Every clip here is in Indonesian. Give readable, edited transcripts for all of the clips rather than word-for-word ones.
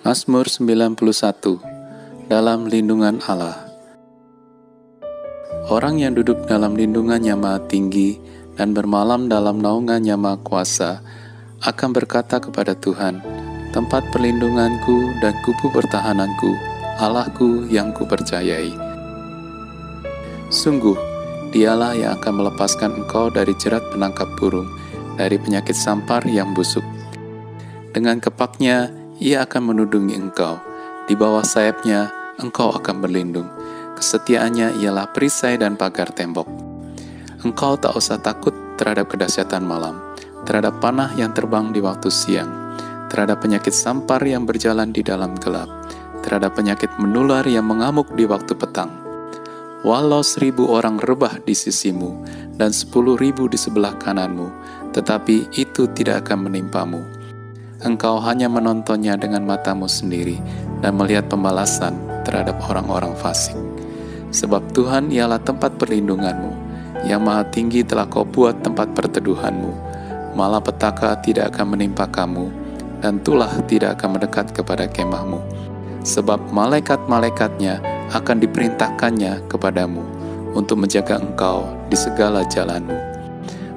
Mazmur 91. Dalam lindungan Allah. Orang yang duduk dalam lindungannya Maha Tinggi dan bermalam dalam naungannya Maha Kuasa akan berkata kepada Tuhan, tempat perlindunganku dan kubu pertahananku, Allahku yang kupercayai. Sungguh, Dialah yang akan melepaskan engkau dari jerat penangkap burung, dari penyakit sampar yang busuk. Dengan kepaknya, Ia akan menudungi engkau. Di bawah sayapnya, engkau akan berlindung. Kesetiaannya ialah perisai dan pagar tembok. Engkau tak usah takut terhadap kedahsyatan malam, terhadap panah yang terbang di waktu siang, terhadap penyakit sampar yang berjalan di dalam gelap, terhadap penyakit menular yang mengamuk di waktu petang. Walau 1.000 orang rebah di sisimu dan 10.000 di sebelah kananmu, tetapi itu tidak akan menimpamu. Engkau hanya menontonnya dengan matamu sendiri dan melihat pembalasan terhadap orang-orang fasik. Sebab Tuhan ialah tempat perlindunganmu, yang Maha Tinggi telah kau buat tempat perteduhanmu. Malapetaka tidak akan menimpa kamu, dan tulah tidak akan mendekat kepada kemahmu. Sebab malaikat-malaikatnya akan diperintahkannya kepadamu untuk menjaga engkau di segala jalanmu.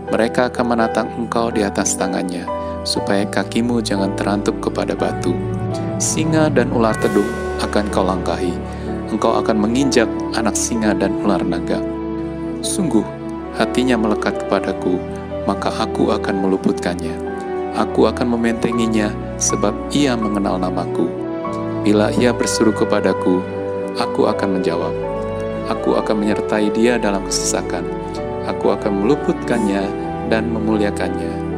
Mereka akan menatang engkau di atas tangannya, supaya kakimu jangan terantuk kepada batu. Singa dan ular tedung akan kau langkahi. Engkau akan menginjak anak singa dan ular naga. Sungguh, hatinya melekat kepadaku, maka aku akan meluputkannya. Aku akan membentenginya, sebab ia mengenal namaku. Bila ia berseru kepadaku, aku akan menjawab. Aku akan menyertai dia dalam kesesakan. Aku akan meluputkannya dan memuliakannya.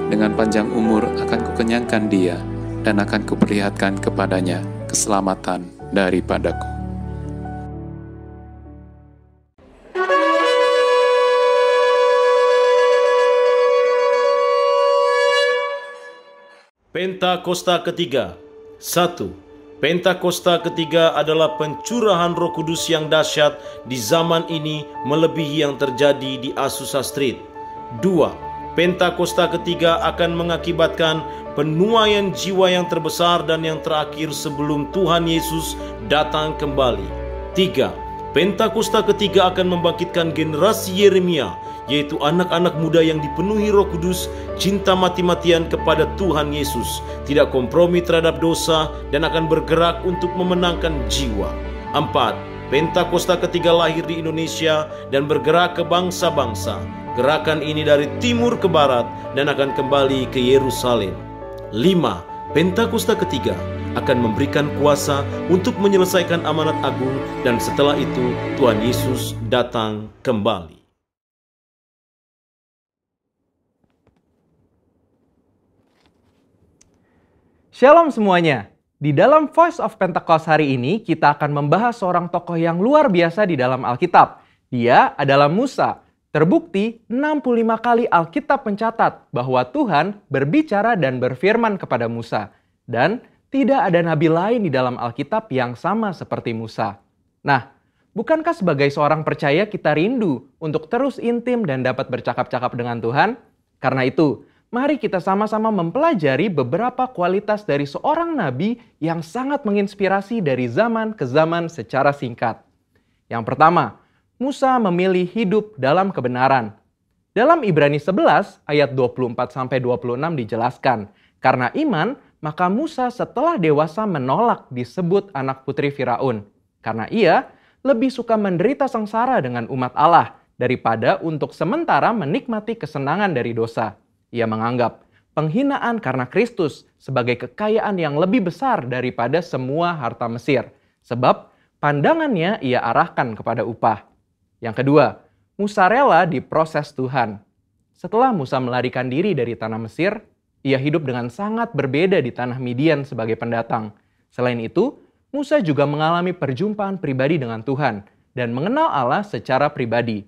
Dengan panjang umur akan kukenyangkan dia, dan akan kuperlihatkan kepadanya keselamatan daripadaku. Pentakosta ketiga. 1. Pentakosta ketiga adalah pencurahan Roh Kudus yang dahsyat di zaman ini melebihi yang terjadi di Azusa Street. 2. Pentakosta ketiga akan mengakibatkan penuaian jiwa yang terbesar dan yang terakhir sebelum Tuhan Yesus datang kembali. 3. Pentakosta ketiga akan membangkitkan generasi Yeremia, yaitu anak-anak muda yang dipenuhi Roh Kudus, cinta mati-matian kepada Tuhan Yesus, tidak kompromi terhadap dosa, dan akan bergerak untuk memenangkan jiwa. 4. Pentakosta ketiga lahir di Indonesia dan bergerak ke bangsa-bangsa. Gerakan ini dari timur ke barat dan akan kembali ke Yerusalem. 5. Pentakosta ketiga akan memberikan kuasa untuk menyelesaikan amanat agung, dan setelah itu Tuhan Yesus datang kembali. Shalom semuanya. Di dalam Voice of Pentecost hari ini kita akan membahas seorang tokoh yang luar biasa di dalam Alkitab. Dia adalah Musa. Terbukti 65 kali Alkitab mencatat bahwa Tuhan berbicara dan berfirman kepada Musa. Dan tidak ada nabi lain di dalam Alkitab yang sama seperti Musa. Nah, bukankah sebagai seorang percaya kita rindu untuk terus intim dan dapat bercakap-cakap dengan Tuhan? Karena itu, mari kita sama-sama mempelajari beberapa kualitas dari seorang nabi yang sangat menginspirasi dari zaman ke zaman secara singkat. Yang pertama, Musa memilih hidup dalam kebenaran. Dalam Ibrani 11 ayat 24-26 dijelaskan, karena iman, maka Musa setelah dewasa menolak disebut anak putri Firaun, karena ia lebih suka menderita sengsara dengan umat Allah daripada untuk sementara menikmati kesenangan dari dosa. Ia menganggap penghinaan karena Kristus sebagai kekayaan yang lebih besar daripada semua harta Mesir, sebab pandangannya ia arahkan kepada upah. Yang kedua, Musa rela diproses Tuhan. Setelah Musa melarikan diri dari tanah Mesir, ia hidup dengan sangat berbeda di tanah Midian sebagai pendatang. Selain itu, Musa juga mengalami perjumpaan pribadi dengan Tuhan dan mengenal Allah secara pribadi.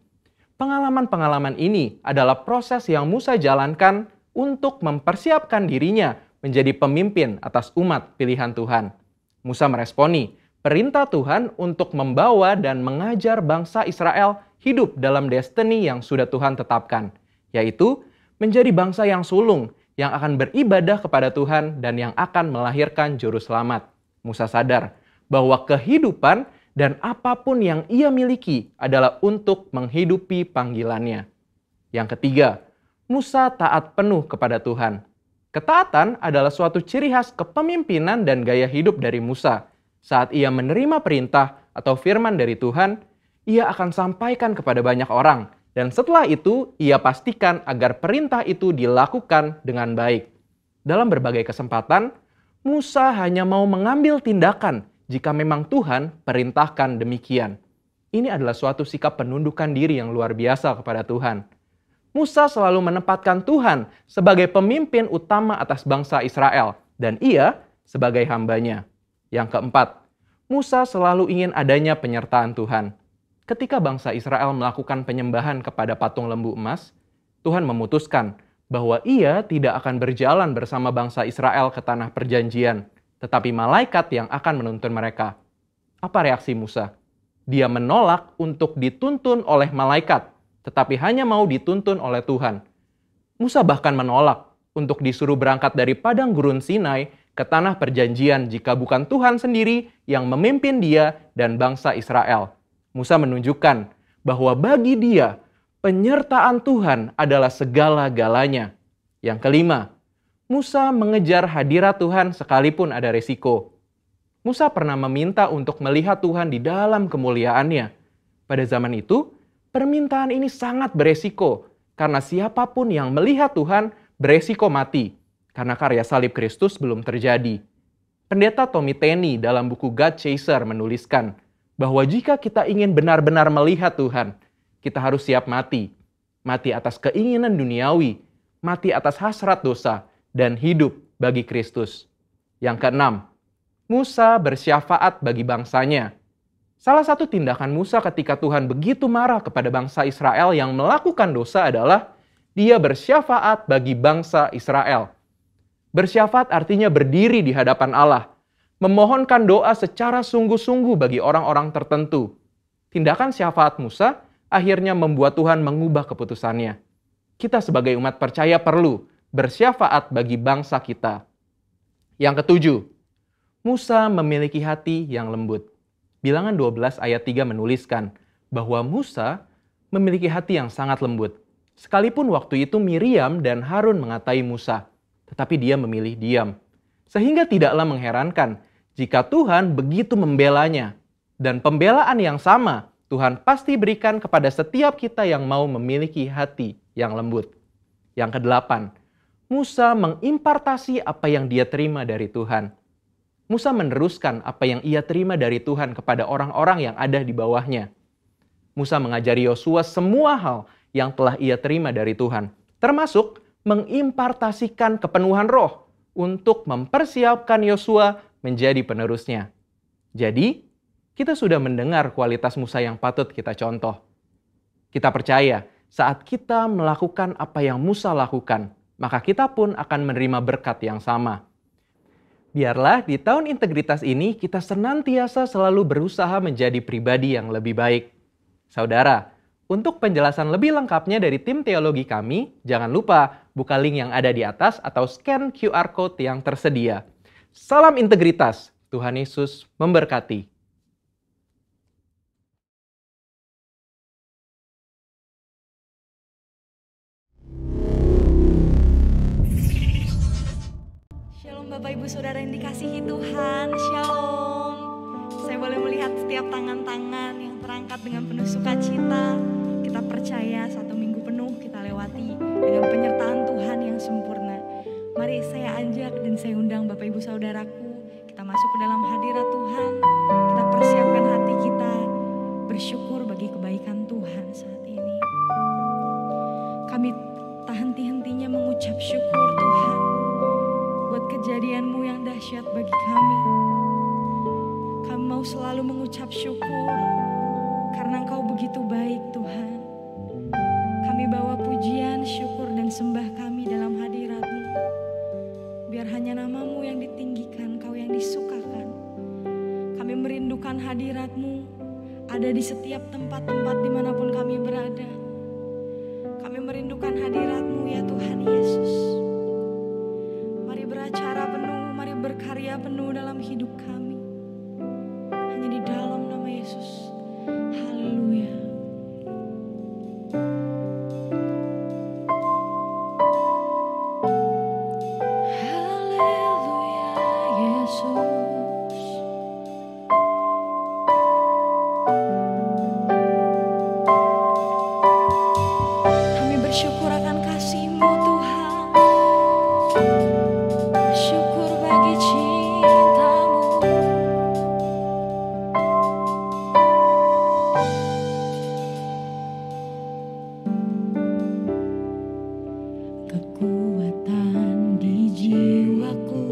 Pengalaman-pengalaman ini adalah proses yang Musa jalankan untuk mempersiapkan dirinya menjadi pemimpin atas umat pilihan Tuhan. Musa meresponi perintah Tuhan untuk membawa dan mengajar bangsa Israel hidup dalam destiny yang sudah Tuhan tetapkan, yaitu menjadi bangsa yang sulung, yang akan beribadah kepada Tuhan dan yang akan melahirkan juru selamat. Musa sadar bahwa kehidupan dan apapun yang ia miliki adalah untuk menghidupi panggilannya. Yang ketiga, Musa taat penuh kepada Tuhan. Ketaatan adalah suatu ciri khas kepemimpinan dan gaya hidup dari Musa. Saat ia menerima perintah atau firman dari Tuhan, ia akan sampaikan kepada banyak orang. Dan setelah itu, ia pastikan agar perintah itu dilakukan dengan baik. Dalam berbagai kesempatan, Musa hanya mau mengambil tindakan jika memang Tuhan perintahkan demikian. Ini adalah suatu sikap penundukan diri yang luar biasa kepada Tuhan. Musa selalu menempatkan Tuhan sebagai pemimpin utama atas bangsa Israel, dan ia sebagai hambanya. Yang keempat, Musa selalu ingin adanya penyertaan Tuhan. Ketika bangsa Israel melakukan penyembahan kepada patung lembu emas, Tuhan memutuskan bahwa ia tidak akan berjalan bersama bangsa Israel ke tanah perjanjian, tetapi malaikat yang akan menuntun mereka. Apa reaksi Musa? Dia menolak untuk dituntun oleh malaikat, tetapi hanya mau dituntun oleh Tuhan. Musa bahkan menolak untuk disuruh berangkat dari padang gurun Sinai ke tanah perjanjian jika bukan Tuhan sendiri yang memimpin dia dan bangsa Israel. Musa menunjukkan bahwa bagi dia, penyertaan Tuhan adalah segala-galanya. Yang kelima, Musa mengejar hadirat Tuhan sekalipun ada resiko. Musa pernah meminta untuk melihat Tuhan di dalam kemuliaannya. Pada zaman itu, permintaan ini sangat beresiko, karena siapapun yang melihat Tuhan beresiko mati, karena karya salib Kristus belum terjadi. Pendeta Tommy Tenney dalam buku God Chaser menuliskan, bahwa jika kita ingin benar-benar melihat Tuhan, kita harus siap mati. Mati atas keinginan duniawi, mati atas hasrat dosa, dan hidup bagi Kristus. Yang keenam, Musa bersyafaat bagi bangsanya. Salah satu tindakan Musa ketika Tuhan begitu marah kepada bangsa Israel yang melakukan dosa adalah dia bersyafaat bagi bangsa Israel. Bersyafaat artinya berdiri di hadapan Allah, memohonkan doa secara sungguh-sungguh bagi orang-orang tertentu. Tindakan syafaat Musa akhirnya membuat Tuhan mengubah keputusannya. Kita sebagai umat percaya perlu bersyafaat bagi bangsa kita. Yang ketujuh, Musa memiliki hati yang lembut. Bilangan 12 ayat 3 menuliskan bahwa Musa memiliki hati yang sangat lembut. Sekalipun waktu itu Miriam dan Harun mengatai Musa, tetapi dia memilih diam. Sehingga tidaklah mengherankan jika Tuhan begitu membelanya. Dan pembelaan yang sama Tuhan pasti berikan kepada setiap kita yang mau memiliki hati yang lembut. Yang kedelapan, Musa mengimpartasi apa yang dia terima dari Tuhan. Musa meneruskan apa yang ia terima dari Tuhan kepada orang-orang yang ada di bawahnya. Musa mengajari Yosua semua hal yang telah ia terima dari Tuhan, termasuk mengimpartasikan kepenuhan roh untuk mempersiapkan Yosua menjadi penerusnya. Jadi, kita sudah mendengar kualitas Musa yang patut kita contoh. Kita percaya saat kita melakukan apa yang Musa lakukan, maka kita pun akan menerima berkat yang sama. Biarlah di tahun integritas ini kita senantiasa selalu berusaha menjadi pribadi yang lebih baik. Saudara, untuk penjelasan lebih lengkapnya dari tim teologi kami, jangan lupa buka link yang ada di atas atau scan QR Code yang tersedia. Salam integritas, Tuhan Yesus memberkati. Shalom Bapak Ibu Saudara yang dikasihi Tuhan, Shalom. Saya boleh melihat setiap tangan-tangan yang terangkat dengan penuh sukacita. Kita percaya 1 minggu penuh kita lewati dengan penyertaan Tuhan yang sempurna. Mari saya ajak dan saya undang Bapak Ibu Saudaraku, kita masuk ke dalam hadirat Tuhan. Kita persiapkan hati kita bersyukur bagi kebaikan Tuhan saat ini. Kami tak henti-hentinya mengucap syukur Tuhan buat kejadian-Mu yang dahsyat bagi kami. Kami mau selalu mengucap syukur karena Engkau begitu baik Tuhan. Kami bawa pujian, syukur dan sembah kami dalam hadirat-Mu. Biar hanya nama-Mu yang ditinggikan, Kau yang disukakan. Kami merindukan hadirat-Mu ada di setiap tempat-tempat dimanapun kami berada. Kami merindukan hadirat-Mu ya Tuhan Yesus. Syukur bagi cintamu. Kekuatan di jiwaku,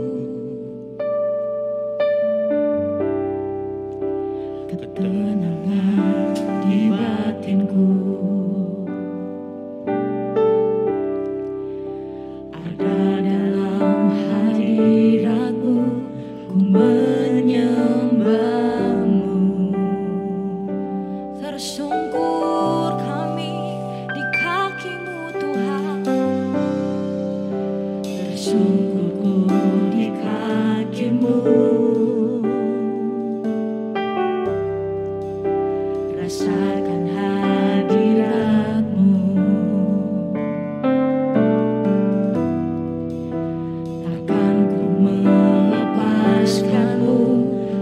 ketenangan di batinku, ada dalam hadiratmu, ku menyembahmu. Tersungkur kami di kakimu Tuhan, tersungkurku di kakimu. Rasakan hadiratmu, takkan ku melepaskanmu,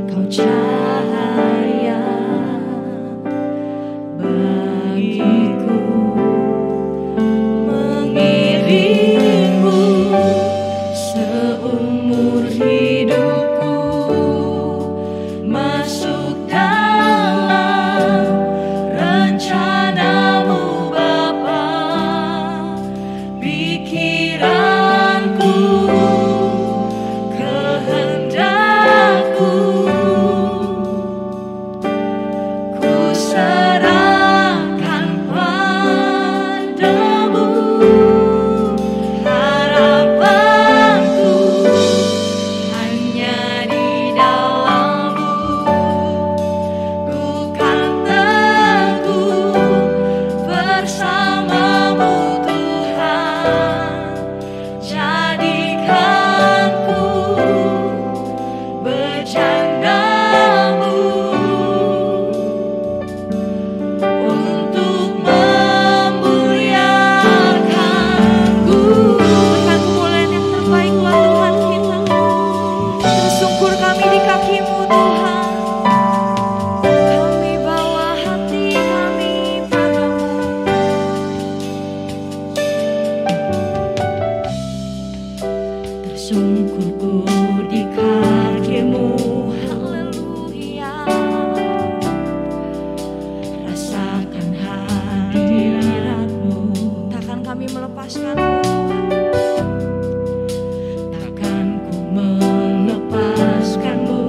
kau cahaya bagiku. Mengiringmu seumur hidupku, masuk dalam rencanamu Bapa. Pikiranku, kehendakku, ku serahkan padamu. Harapanku hanya di dalam-Mu, ku kan teguh bersama-Mu Tuhan. Jadikanku bercandamu untuk memuliakan-Mu. Berikan kemuliaan yang terbaik buat Tuhan kita. Tersungkur kami di kaki-Mu Tuhan. Kami bawa hati kami padamu. Tersungkurku di kaki-Mu, haleluya. Rasakan hadirat-Mu, takkan kami melepaskan-Mu. Takkan ku melepaskan-Mu,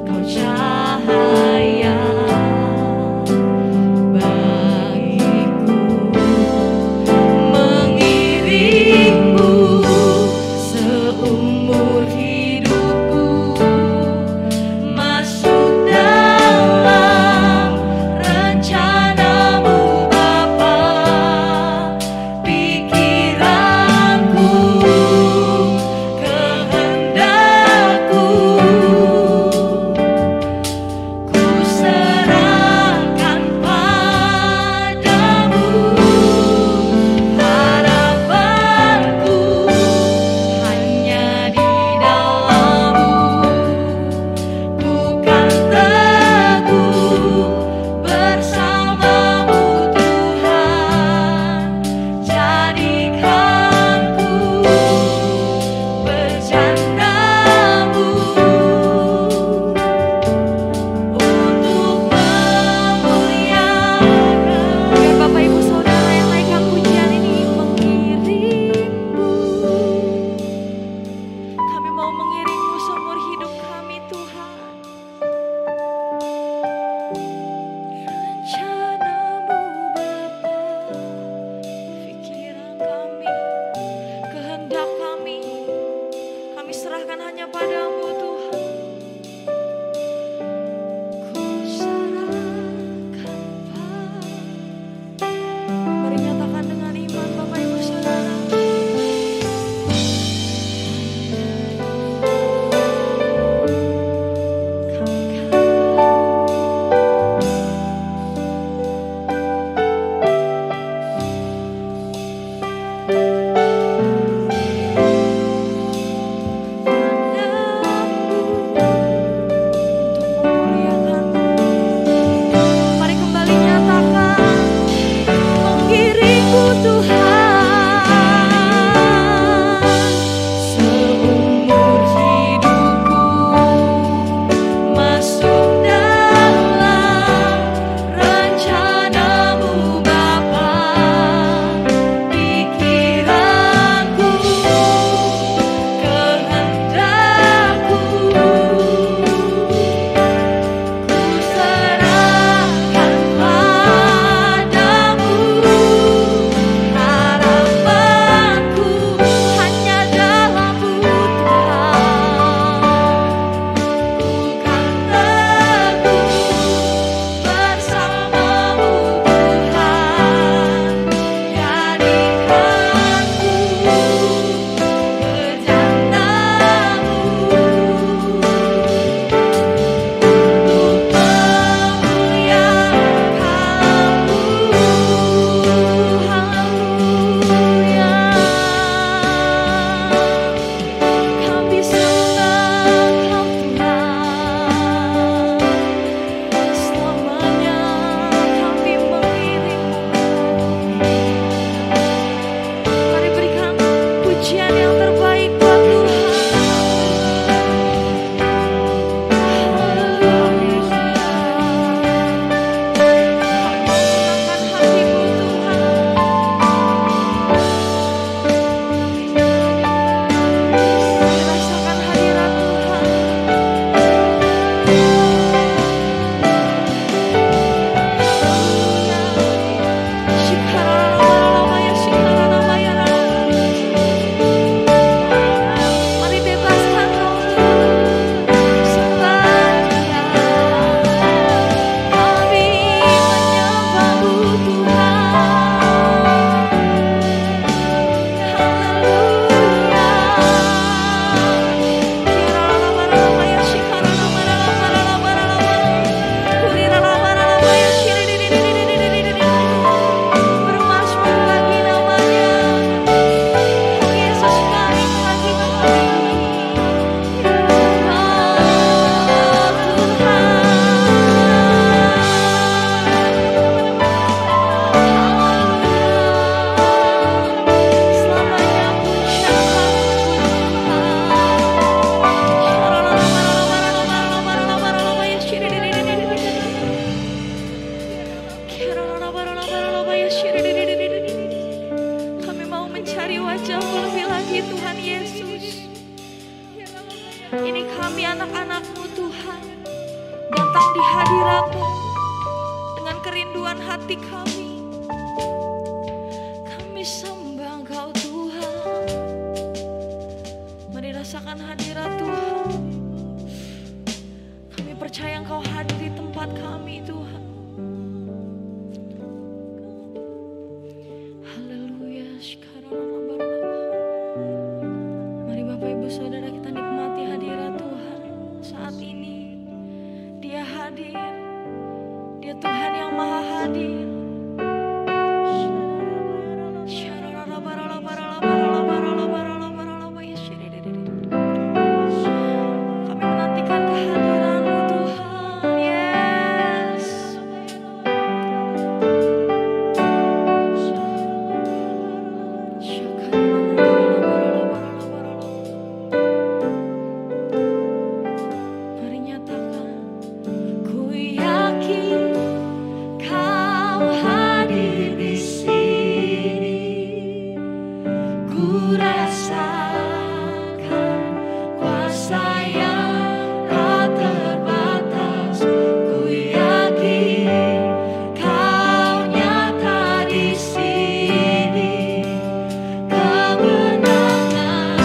kau cahaya bagiku. Mengiringmu seumur hidupku, masuk dalam rencana-Mu Bapa. Pikiranku, kehendakku, ku serahkan padamu. Harapanku hanya di dalam-Mu, ku kan teguh bersama-Mu Tuhan. Jadikanku bercandamu untuk memuliakan. Biar Bapak Ibu Saudara yang naikkan pujian ini mengiringmu. Kami mau mengiringmu seumur hidup kami Tuhan. Rencana-Mu Bapa, pikiran kami, kehendak kami serahkan hanya padamu Tuhan. Ku serahkan padamu. Mari nyatakan dengan iman Bapak Ibu Saudara. Kami Kami anak-anak-Mu Tuhan, datang di hadirat-Mu dengan kerinduan hati kami. Kami sembah Engkau Tuhan. Mari rasakan hadirat Tuhan. Kami percaya Engkau hadir di tempat kami Tuhan. Haleluya. Mari Bapak Ibu Saudara kita nikmati hadirat Tuhan saat ini. Dia hadir. Dia Tuhan yang maha hadir. Kami menantikan kehadiran-Mu Tuhan. Yes. Mari nyatakan, ku yakin Kau hadir di sini. Ku rasakan kuasa yang tak terbatas. Ku yakin Kau nyata di sini. Kemenangan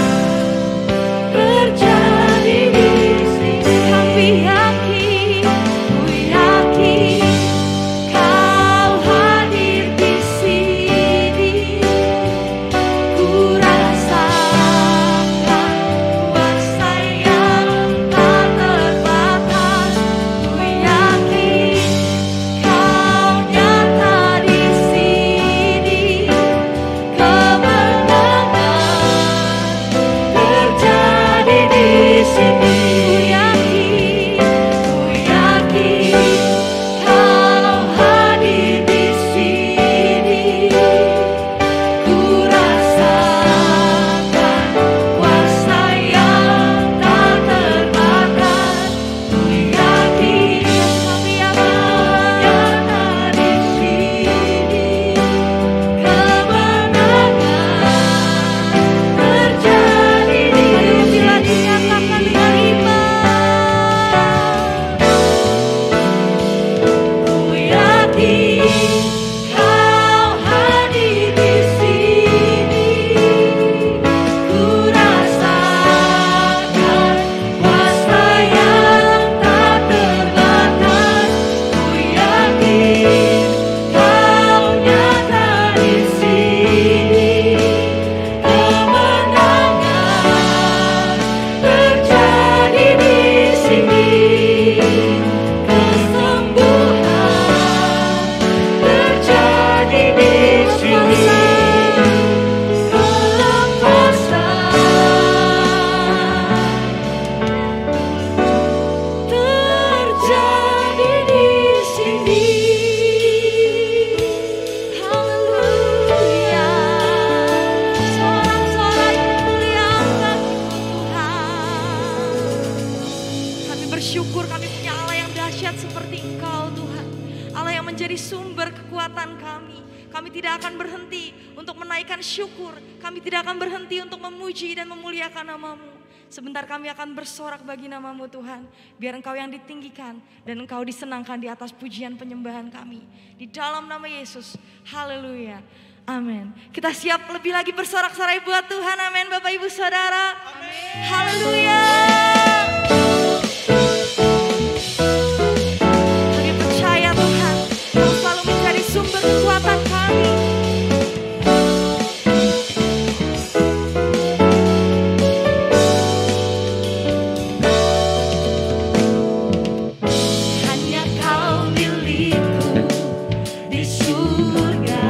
terjadi di sini. Kami yakin, ku yakin Kau hadir di sini. Ku rasakan kuasa yang tak terbatas. Ku yakin Kau nyata di sini. Kemenangan terjadi di sini. Ku yakin Kau hadir di sini. Ku rasakan kuasa yang tak terbatas. Ku yakin kami akan nyata di sini. Kemenangan terjadi di sini. Dinyatakan dengan iman. Ku yakin Kau hadir di sini. Ku rasakan kuasa yang tak terbatas. Ku yakin Kau nyata di sini. Kemenangan terjadi di sini. Kesembuhan terjadi di sini. Kelepasan terjadi di sini. Haleluya. Sorak-sorai kemuliaan Tuhan. Kami bersyukur kami punya Allah yang dahsyat seperti Engkau Tuhan. Allah yang menjadi sumber kekuatan kami. Kami tidak akan berhenti untuk menaikkan syukur. Kami tidak akan berhenti untuk memuji dan memuliakan nama-Mu. Sebentar kami akan bersorak bagi nama-Mu Tuhan. Biar Engkau yang ditinggikan dan Engkau disenangkan di atas pujian penyembahan kami. Di dalam nama Yesus. Haleluya. Amin. Kita siap lebih lagi bersorak-sorai buat Tuhan. Amin Bapak Ibu Saudara. Haleluya. Kami percaya Tuhan, Kau selalu menjadi sumber kekuatan kami. Hanya Kau milikku di surga.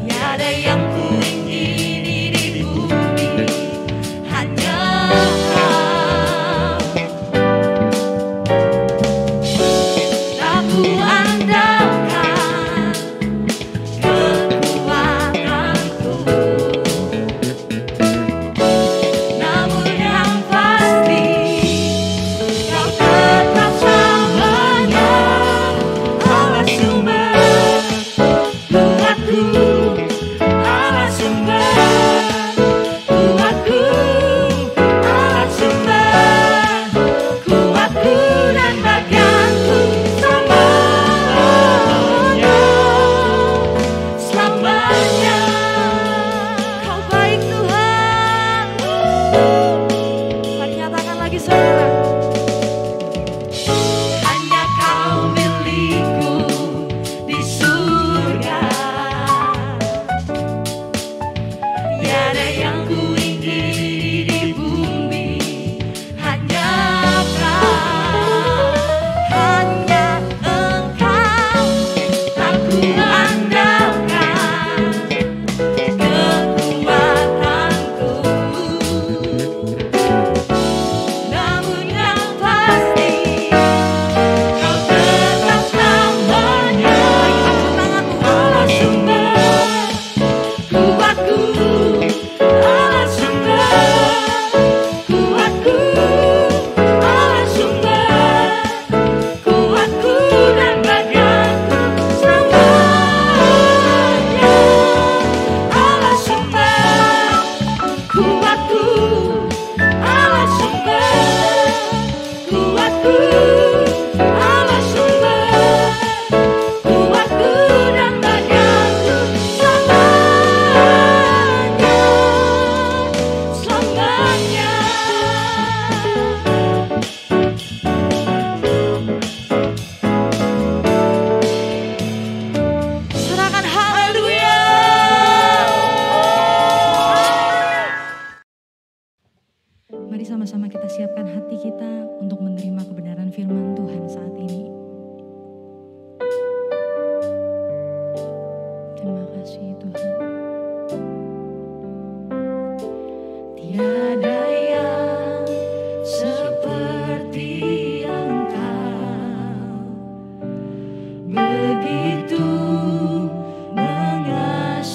Tiada yang ku ingini di bumi. Tiada yang kuingini di bumi, hanya Engkau, tak kuandalkan kekuatanku. Namun yang pasti, Kau tetap selamanya. Allah sumber kuatku, Allah sumber kuatku, Allah sumber kuatku dan bagianku selamanya. Allah sumber kuatku, Allah sumber kuatku, Allah sumber kuatku dan bagianku selamanya, selamanya. Serahkan haleluya. Mari sama-sama kita siapkan hati kita untuk menerima kebenaran firman Tuhan saat ini. Terima kasih Tuhan. Tiada yang seperti Engkau, begitu mengasihiku.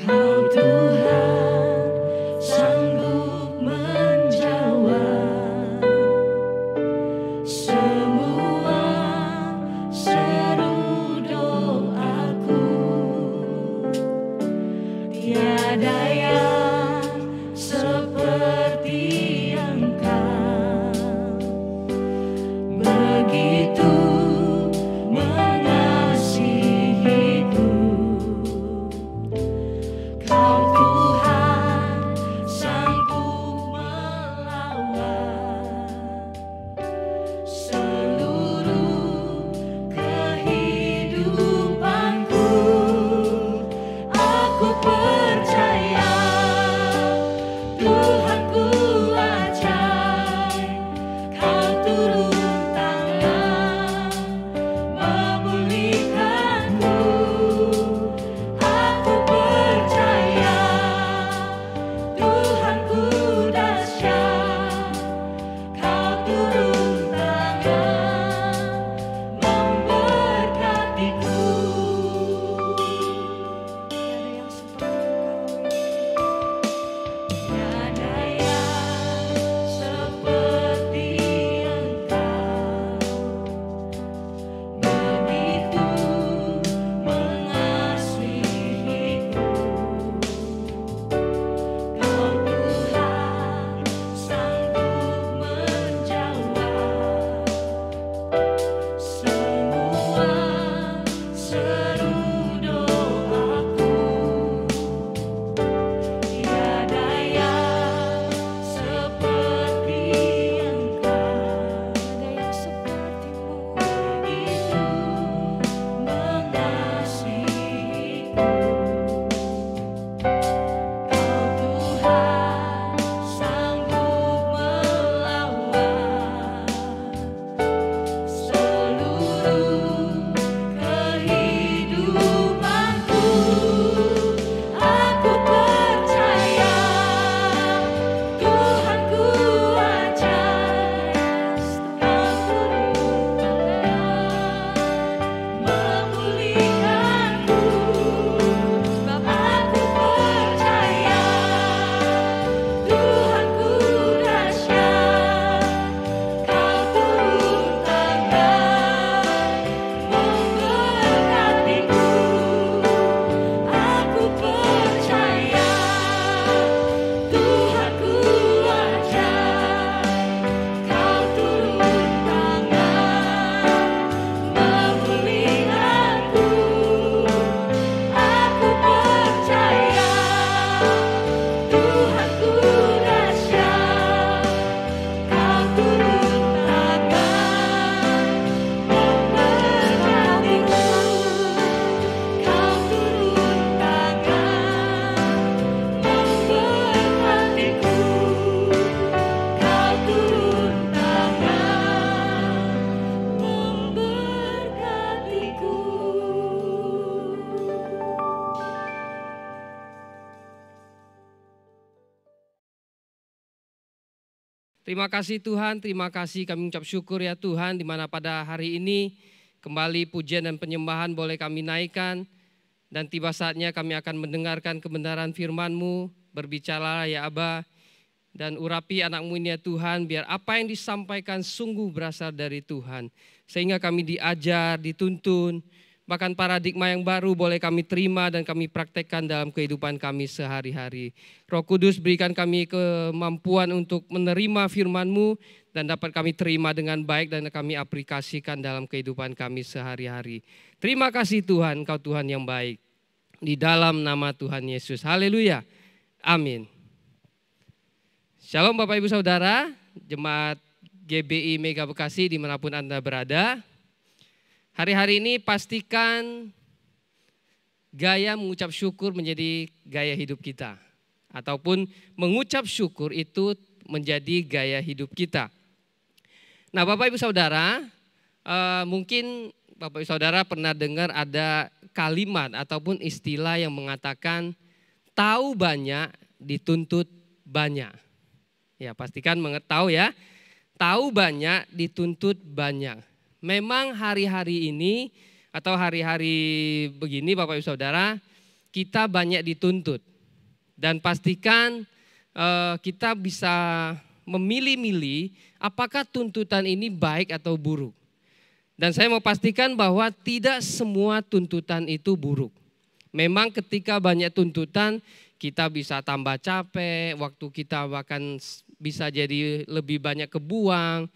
Kau Tuhan sanggup menjawab semua seru doaku. Tiada yang seperti Engkau, begitu mengasihiku. Kau Tuhan sanggup melawan seluruh kehidupanku. Aku percaya Terima kasih Tuhan, terima kasih kami ucap syukur ya Tuhan, di mana pada hari ini kembali pujian dan penyembahan boleh kami naikkan. Dan tiba saatnya kami akan mendengarkan kebenaran firman-Mu, berbicara ya Aba, dan urapi anak-Mu ini ya Tuhan, biar apa yang disampaikan sungguh berasal dari Tuhan. Sehingga kami diajar, dituntun, bahkan paradigma yang baru boleh kami terima dan kami praktekkan dalam kehidupan kami sehari-hari. Roh Kudus berikan kami kemampuan untuk menerima firman-Mu dan dapat kami terima dengan baik dan kami aplikasikan dalam kehidupan kami sehari-hari. Terima kasih Tuhan, Engkau Tuhan yang baik. Di dalam nama Tuhan Yesus. Haleluya. Amin. Shalom Bapak Ibu Saudara, Jemaat GBI Mega Bekasi dimanapun Anda berada. Hari-hari ini pastikan gaya mengucap syukur menjadi gaya hidup kita. Ataupun mengucap syukur itu menjadi gaya hidup kita. Nah Bapak Ibu Saudara, mungkin Bapak Ibu Saudara pernah dengar ada kalimat ataupun istilah yang mengatakan tahu banyak dituntut banyak. Ya pastikan mengetahui ya, tahu banyak dituntut banyak. Memang hari-hari ini atau hari-hari begini Bapak Ibu Saudara, kita banyak dituntut. Dan pastikan kita bisa memilih-milih apakah tuntutan ini baik atau buruk. Dan saya mau pastikan bahwa tidak semua tuntutan itu buruk. Memang ketika banyak tuntutan kita bisa tambah capek, waktu kita bahkan bisa jadi lebih banyak kebuang.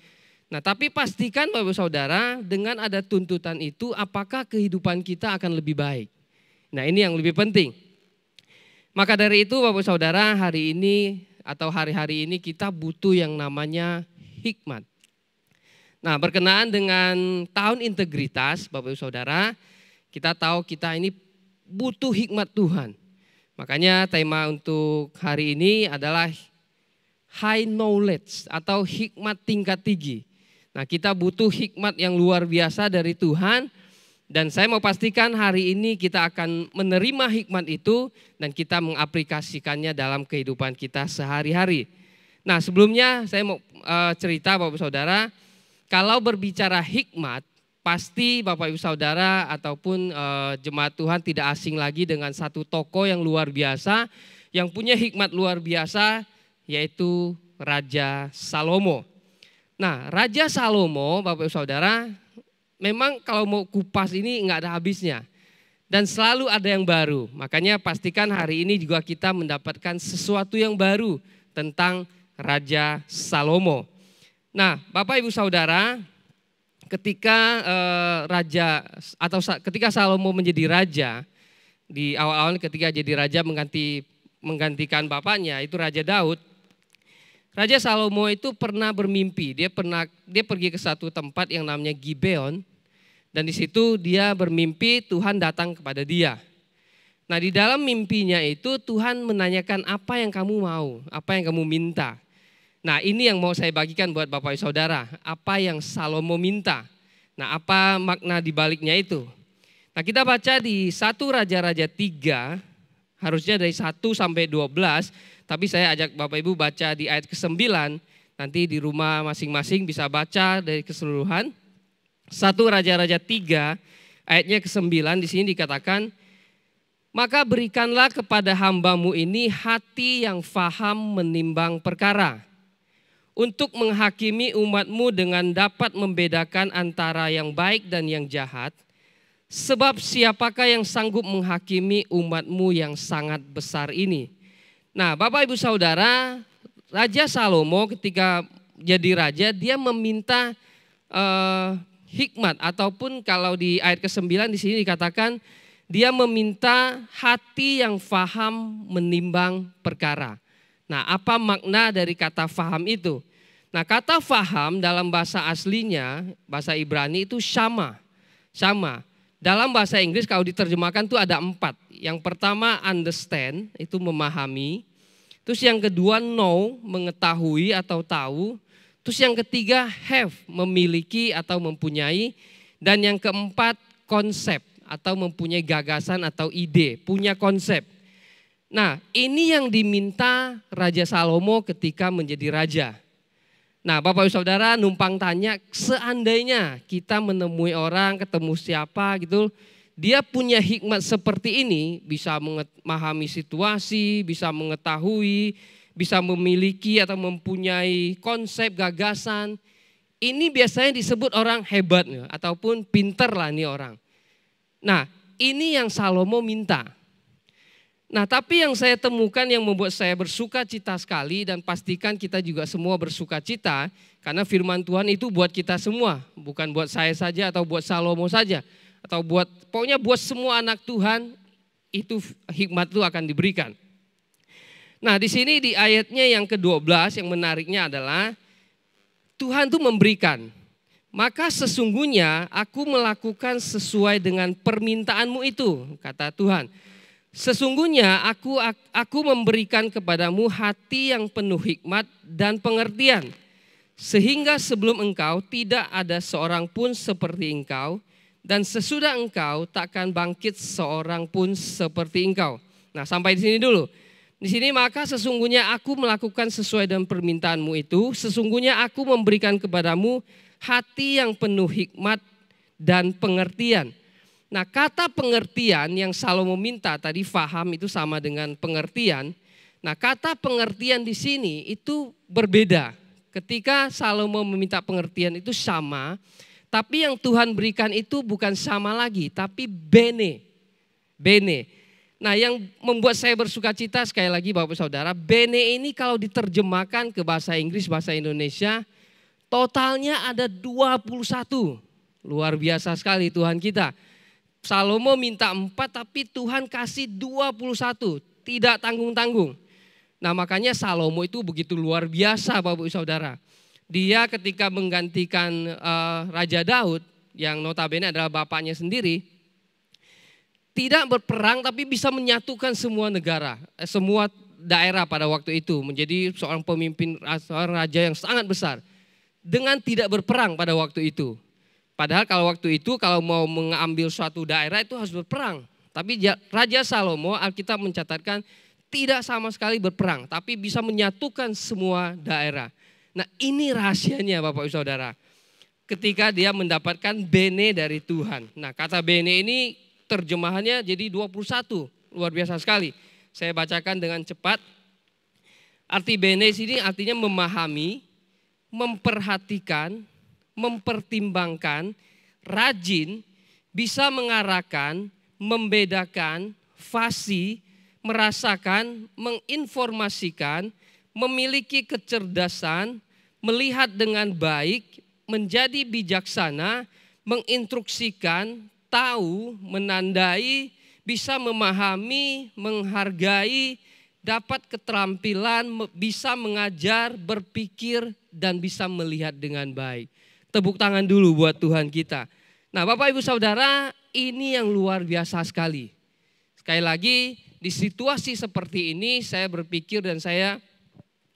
Nah tapi pastikan Bapak Saudara dengan ada tuntutan itu apakah kehidupan kita akan lebih baik. Nah ini yang lebih penting. Maka dari itu Bapak Saudara hari ini atau hari-hari ini kita butuh yang namanya hikmat. Nah berkenaan dengan tahun integritas Bapak Saudara, kita tahu kita ini butuh hikmat Tuhan. Makanya tema untuk hari ini adalah high knowledge atau hikmat tingkat tinggi. Nah kita butuh hikmat yang luar biasa dari Tuhan. Dan saya mau pastikan hari ini kita akan menerima hikmat itu dan kita mengaplikasikannya dalam kehidupan kita sehari-hari. Nah sebelumnya saya mau cerita Bapak Saudara, kalau berbicara hikmat, pasti Bapak Ibu Saudara ataupun jemaat Tuhan tidak asing lagi dengan satu tokoh yang luar biasa, yang punya hikmat luar biasa, yaitu Raja Salomo. Nah Raja Salomo Bapak Ibu Saudara, memang kalau mau kupas ini nggak ada habisnya. Dan selalu ada yang baru. Makanya pastikan hari ini juga kita mendapatkan sesuatu yang baru tentang Raja Salomo. Nah Bapak Ibu Saudara, ketika ketika Salomo menjadi raja, di awal-awal ketika jadi raja menggantikan bapaknya itu Raja Daud. Raja Salomo itu pernah bermimpi, dia pergi ke satu tempat yang namanya Gibeon, dan di situ dia bermimpi Tuhan datang kepada dia. Nah di dalam mimpinya itu Tuhan menanyakan apa yang kamu mau, apa yang kamu minta. Nah ini yang mau saya bagikan buat Bapak Ibu Saudara, apa yang Salomo minta. Nah apa makna di baliknya itu. Nah kita baca di 1 Raja-Raja 3, harusnya dari 1 sampai 12, tapi saya ajak Bapak Ibu baca di ayat ke-9, nanti di rumah masing-masing bisa baca dari keseluruhan. 1 Raja-Raja 3 ayatnya ke-9 di sini dikatakan, maka berikanlah kepada hamba-Mu ini hati yang faham menimbang perkara, untuk menghakimi umat-Mu dengan dapat membedakan antara yang baik dan yang jahat, sebab siapakah yang sanggup menghakimi umat-Mu yang sangat besar ini. Nah Bapak Ibu Saudara, Raja Salomo ketika jadi raja dia meminta hikmat, ataupun kalau di ayat ke-9 di sini dikatakan dia meminta hati yang faham menimbang perkara. Nah apa makna dari kata faham itu? Nah kata faham dalam bahasa aslinya, bahasa Ibrani itu sama. Dalam bahasa Inggris kalau diterjemahkan itu ada 4. Yang pertama understand, itu memahami. Terus yang kedua know, mengetahui atau tahu. Terus yang ketiga have, memiliki atau mempunyai. Dan yang keempat konsep atau mempunyai gagasan atau ide, punya konsep. Nah ini yang diminta Raja Salomo ketika menjadi raja. Nah, Bapak Ibu Saudara, numpang tanya, seandainya kita menemui orang, ketemu siapa gitu, dia punya hikmat seperti ini, bisa memahami situasi, bisa mengetahui, bisa memiliki atau mempunyai konsep, gagasan. Ini biasanya disebut orang hebat ataupun pinter lah nih orang. Nah, ini yang Salomo minta. Nah, tapi yang saya temukan yang membuat saya bersuka cita sekali, dan pastikan kita juga semua bersuka cita, karena firman Tuhan itu buat kita semua, bukan buat saya saja atau buat Salomo saja, atau pokoknya buat semua anak Tuhan, itu hikmat itu akan diberikan. Nah, di sini di ayatnya yang ke-12 yang menariknya adalah Tuhan itu memberikan. Maka sesungguhnya aku melakukan sesuai dengan permintaanmu itu, kata Tuhan. Sesungguhnya aku memberikan kepadamu hati yang penuh hikmat dan pengertian. Sehingga sebelum engkau tidak ada seorang pun seperti engkau. Dan sesudah engkau takkan bangkit seorang pun seperti engkau. Nah, sampai di sini dulu. Di sini maka sesungguhnya aku melakukan sesuai dengan permintaanmu itu. Sesungguhnya aku memberikan kepadamu hati yang penuh hikmat dan pengertian. Nah, kata pengertian yang Salomo minta tadi, faham itu sama dengan pengertian. Nah, kata pengertian di sini itu berbeda. Ketika Salomo meminta pengertian itu sama, tapi yang Tuhan berikan itu bukan sama lagi, tapi bene. Bene. Nah, yang membuat saya bersuka cita sekali lagi Bapak Saudara, bene ini kalau diterjemahkan ke bahasa Inggris, bahasa Indonesia, totalnya ada 21. Luar biasa sekali Tuhan kita. Salomo minta 4 tapi Tuhan kasih 21, tidak tanggung-tanggung. Nah, makanya Salomo itu begitu luar biasa Bapak Ibu Saudara. Dia ketika menggantikan Raja Daud yang notabene adalah bapaknya sendiri, tidak berperang tapi bisa menyatukan semua negara, semua daerah pada waktu itu, menjadi seorang pemimpin, seorang raja yang sangat besar dengan tidak berperang pada waktu itu. Padahal kalau waktu itu kalau mau mengambil suatu daerah itu harus berperang. Tapi Raja Salomo, Alkitab mencatatkan tidak sama sekali berperang, tapi bisa menyatukan semua daerah. Nah, ini rahasianya Bapak Ibu Saudara. Ketika dia mendapatkan bene dari Tuhan. Nah, kata bene ini terjemahannya jadi 21. Luar biasa sekali. Saya bacakan dengan cepat. Arti bene sini artinya memahami, memperhatikan, mempertimbangkan, rajin, bisa mengarahkan, membedakan, fasih, merasakan, menginformasikan, memiliki kecerdasan, melihat dengan baik, menjadi bijaksana, menginstruksikan, tahu, menandai, bisa memahami, menghargai, dapat keterampilan, bisa mengajar, berpikir, dan bisa melihat dengan baik. Tepuk tangan dulu buat Tuhan kita. Nah, Bapak Ibu Saudara, ini yang luar biasa sekali. Sekali lagi, di situasi seperti ini saya berpikir dan saya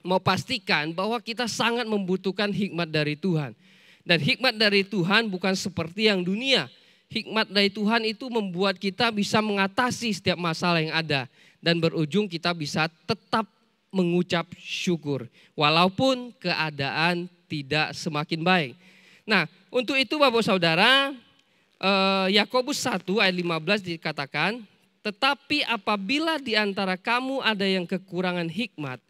mau pastikan bahwa kita sangat membutuhkan hikmat dari Tuhan. Dan hikmat dari Tuhan bukan seperti yang dunia. Hikmat dari Tuhan itu membuat kita bisa mengatasi setiap masalah yang ada. Dan berujung kita bisa tetap mengucap syukur. Walaupun keadaan tidak semakin baik. Nah, untuk itu Bapak Saudara, Yakobus 1 ayat 15 dikatakan, tetapi apabila di antara kamu ada yang kekurangan hikmat,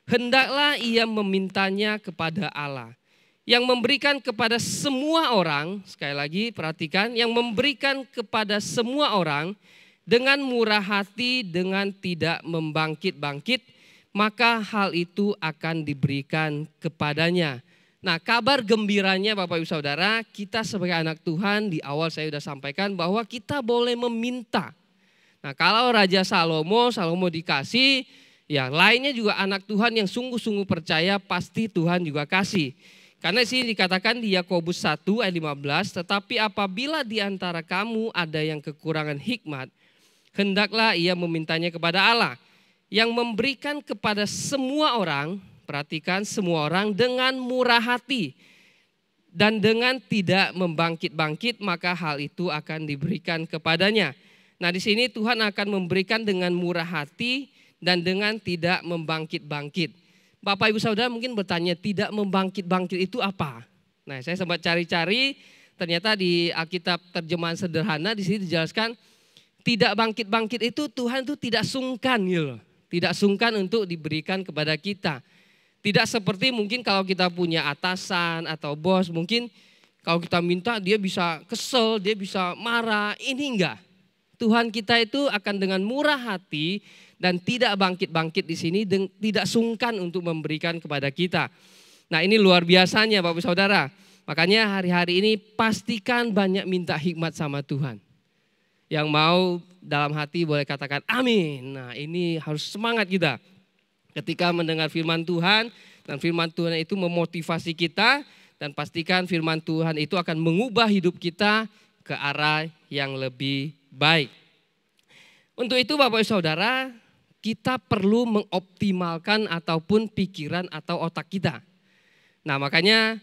hendaklah ia memintanya kepada Allah. Yang memberikan kepada semua orang, sekali lagi perhatikan, yang memberikan kepada semua orang dengan murah hati, dengan tidak membangkit-bangkit, maka hal itu akan diberikan kepadanya. Nah, kabar gembiranya Bapak Ibu Saudara, kita sebagai anak Tuhan di awal saya sudah sampaikan bahwa kita boleh meminta. Nah, kalau Raja Salomo dikasih, ya lainnya juga anak Tuhan yang sungguh-sungguh percaya pasti Tuhan juga kasih. Karena sini dikatakan di Yakobus 1 ayat 15, tetapi apabila di antara kamu ada yang kekurangan hikmat, hendaklah ia memintanya kepada Allah yang memberikan kepada semua orang. Perhatikan, semua orang dengan murah hati dan dengan tidak membangkit-bangkit, maka hal itu akan diberikan kepadanya. Nah, di sini Tuhan akan memberikan dengan murah hati dan dengan tidak membangkit-bangkit. Bapak Ibu Saudara mungkin bertanya, tidak membangkit-bangkit itu apa? Nah, saya sempat cari-cari, ternyata di Alkitab terjemahan sederhana di sini dijelaskan, tidak bangkit-bangkit itu Tuhan itu tidak sungkan gitu loh. Tidak sungkan untuk diberikan kepada kita. Tidak seperti mungkin kalau kita punya atasan atau bos, mungkin kalau kita minta dia bisa kesel, dia bisa marah. Ini enggak. Tuhan kita itu akan dengan murah hati dan tidak bangkit-bangkit di sini, tidak sungkan untuk memberikan kepada kita. Nah, ini luar biasanya Bapak Saudara. Makanya hari-hari ini pastikan banyak minta hikmat sama Tuhan. Yang mau dalam hati boleh katakan amin. Nah, ini harus semangat kita. Ketika mendengar firman Tuhan, dan firman Tuhan itu memotivasi kita, dan pastikan firman Tuhan itu akan mengubah hidup kita ke arah yang lebih baik. Untuk itu Bapak Ibu Saudara, kita perlu mengoptimalkan ataupun pikiran atau otak kita. Nah, makanya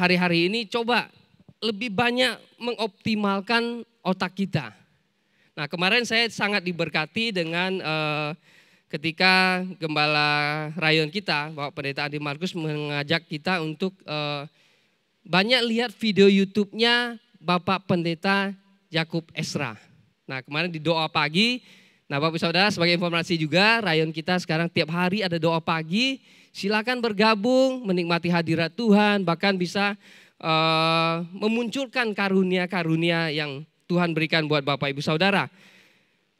hari-hari ini coba lebih banyak mengoptimalkan otak kita. Nah, kemarin saya sangat diberkati dengan ketika Gembala Rayon kita, Bapak Pendeta Andi Markus mengajak kita untuk banyak lihat video YouTube-nya Bapak Pendeta Yakub Esra. Nah, kemarin di doa pagi, nah Bapak Saudara sebagai informasi juga, Rayon kita sekarang tiap hari ada doa pagi. Silakan bergabung, menikmati hadirat Tuhan, bahkan bisa memunculkan karunia-karunia yang Tuhan berikan buat Bapak Ibu Saudara.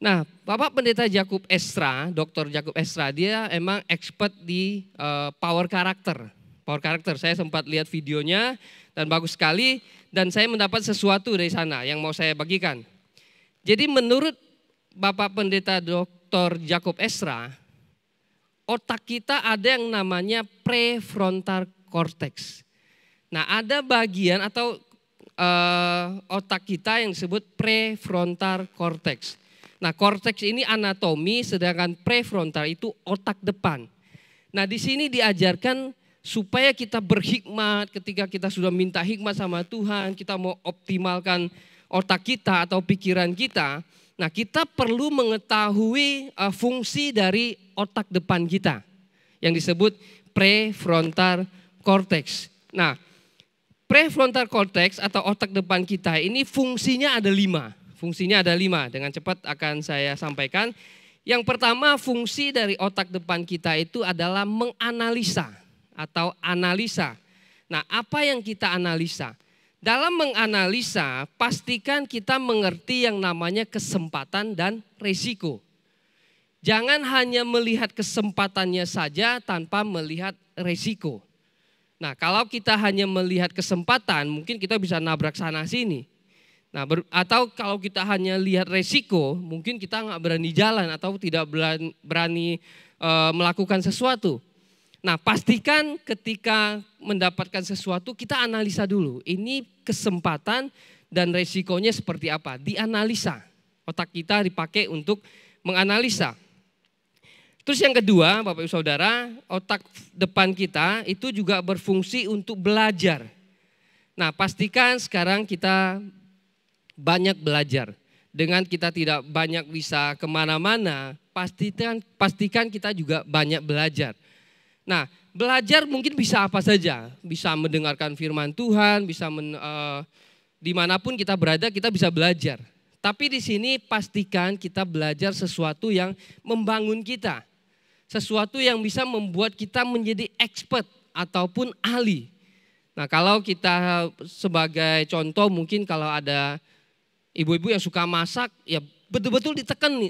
Nah, Bapak Pendeta Yakub Esra, Dr. Yakub Esra, dia emang expert di power karakter. Power karakter, saya sempat lihat videonya dan bagus sekali. Dan saya mendapat sesuatu dari sana yang mau saya bagikan. Jadi menurut Bapak Pendeta Dr. Yakub Esra, otak kita ada yang namanya prefrontal cortex. Nah, ada bagian atau otak kita yang disebut prefrontal cortex. Nah, korteks ini anatomi, sedangkan prefrontal itu otak depan. Nah, di sini diajarkan supaya kita berhikmat ketika kita sudah minta hikmat sama Tuhan, kita mau optimalkan otak kita atau pikiran kita. Nah, kita perlu mengetahui fungsi dari otak depan kita yang disebut prefrontal cortex. Nah, prefrontal cortex atau otak depan kita ini fungsinya ada 5. Fungsinya ada 5, dengan cepat akan saya sampaikan. Yang pertama, fungsi dari otak depan kita itu adalah menganalisa atau analisa. Nah, apa yang kita analisa? Dalam menganalisa, pastikan kita mengerti yang namanya kesempatan dan resiko. Jangan hanya melihat kesempatannya saja tanpa melihat resiko. Nah, kalau kita hanya melihat kesempatan, mungkin kita bisa nabrak sana sini. Nah, atau kalau kita hanya lihat resiko, mungkin kita nggak berani jalan atau tidak berani melakukan sesuatu. Nah, pastikan ketika mendapatkan sesuatu kita analisa dulu. Ini kesempatan dan resikonya seperti apa. Dianalisa. Otak kita dipakai untuk menganalisa. Terus yang kedua, Bapak Ibu Saudara, otak depan kita itu juga berfungsi untuk belajar. Nah, pastikan sekarang kita banyak belajar. Dengan kita tidak banyak bisa kemana-mana, pastikan kita juga banyak belajar. Nah, belajar mungkin bisa apa saja. Bisa mendengarkan firman Tuhan, bisa dimanapun kita berada kita bisa belajar. Tapi di sini pastikan kita belajar sesuatu yang membangun kita. Sesuatu yang bisa membuat kita menjadi expert ataupun ahli. Nah, kalau kita sebagai contoh mungkin kalau ada ibu-ibu yang suka masak, ya betul-betul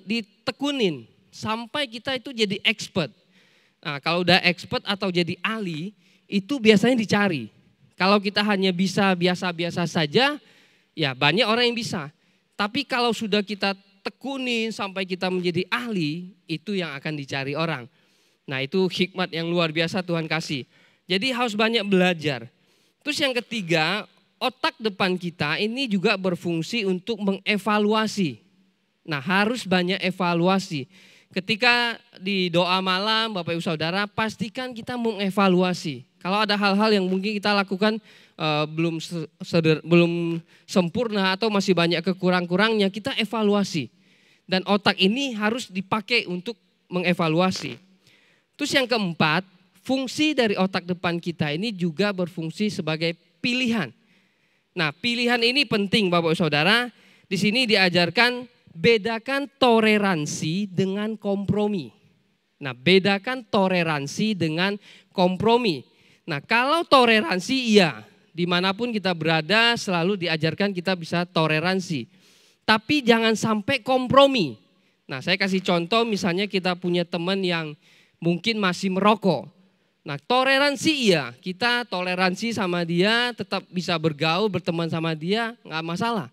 ditekunin sampai kita itu jadi expert. Nah, kalau udah expert atau jadi ahli, itu biasanya dicari. Kalau kita hanya bisa biasa-biasa saja, ya banyak orang yang bisa. Tapi kalau sudah kita tekunin sampai kita menjadi ahli, itu yang akan dicari orang. Nah, itu hikmat yang luar biasa Tuhan kasih. Jadi harus banyak belajar. Terus yang ketiga, otak depan kita ini juga berfungsi untuk mengevaluasi. Nah, harus banyak evaluasi. Ketika di doa malam Bapak Ibu Saudara, pastikan kita mengevaluasi. Kalau ada hal-hal yang mungkin kita lakukan belum sempurna atau masih banyak kekurang-kurangnya, kita evaluasi. Dan otak ini harus dipakai untuk mengevaluasi. Terus yang keempat, fungsi dari otak depan kita ini juga berfungsi sebagai pilihan. Nah, pilihan ini penting Bapak Saudara. Di sini diajarkan bedakan toleransi dengan kompromi. Nah, bedakan toleransi dengan kompromi. Nah, kalau toleransi iya, dimanapun kita berada selalu diajarkan kita bisa toleransi. Tapi jangan sampai kompromi. Nah, saya kasih contoh misalnya kita punya teman yang mungkin masih merokok. Nah, toleransi iya, kita toleransi sama dia, tetap bisa bergaul, berteman sama dia, nggak masalah.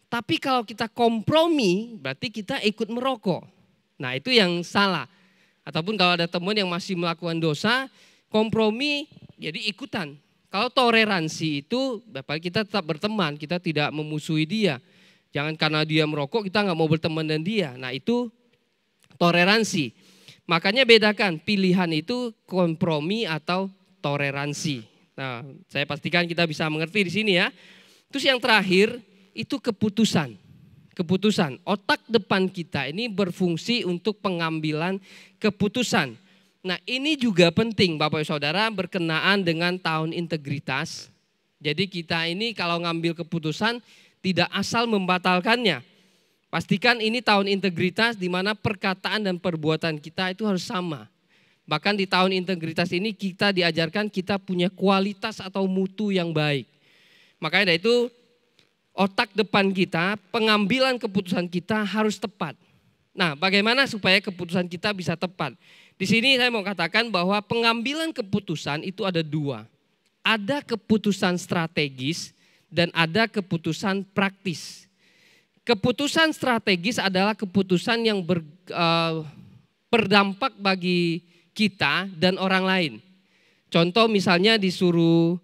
Tapi kalau kita kompromi, berarti kita ikut merokok. Nah, itu yang salah. Ataupun kalau ada teman yang masih melakukan dosa, kompromi jadi ikutan. Kalau toleransi itu, Bapak kita tetap berteman, kita tidak memusuhi dia. Jangan karena dia merokok kita nggak mau berteman dengan dia. Nah, itu toleransi. Makanya bedakan pilihan itu kompromi atau toleransi. Nah, saya pastikan kita bisa mengerti di sini ya. Terus yang terakhir itu keputusan. Keputusan. Otak depan kita ini berfungsi untuk pengambilan keputusan. Nah, ini juga penting Bapak Saudara berkenaan dengan tahun integritas. Jadi kita ini kalau ngambil keputusan tidak asal membatalkannya. Pastikan ini tahun integritas di mana perkataan dan perbuatan kita itu harus sama. Bahkan di tahun integritas ini kita diajarkan kita punya kualitas atau mutu yang baik. Makanya dari itu otak depan kita, pengambilan keputusan kita harus tepat. Nah, bagaimana supaya keputusan kita bisa tepat? Di sini saya mau katakan bahwa pengambilan keputusan itu ada dua. Ada keputusan strategis dan ada keputusan praktis. Keputusan strategis adalah keputusan yang berdampak bagi kita dan orang lain. Contoh misalnya disuruh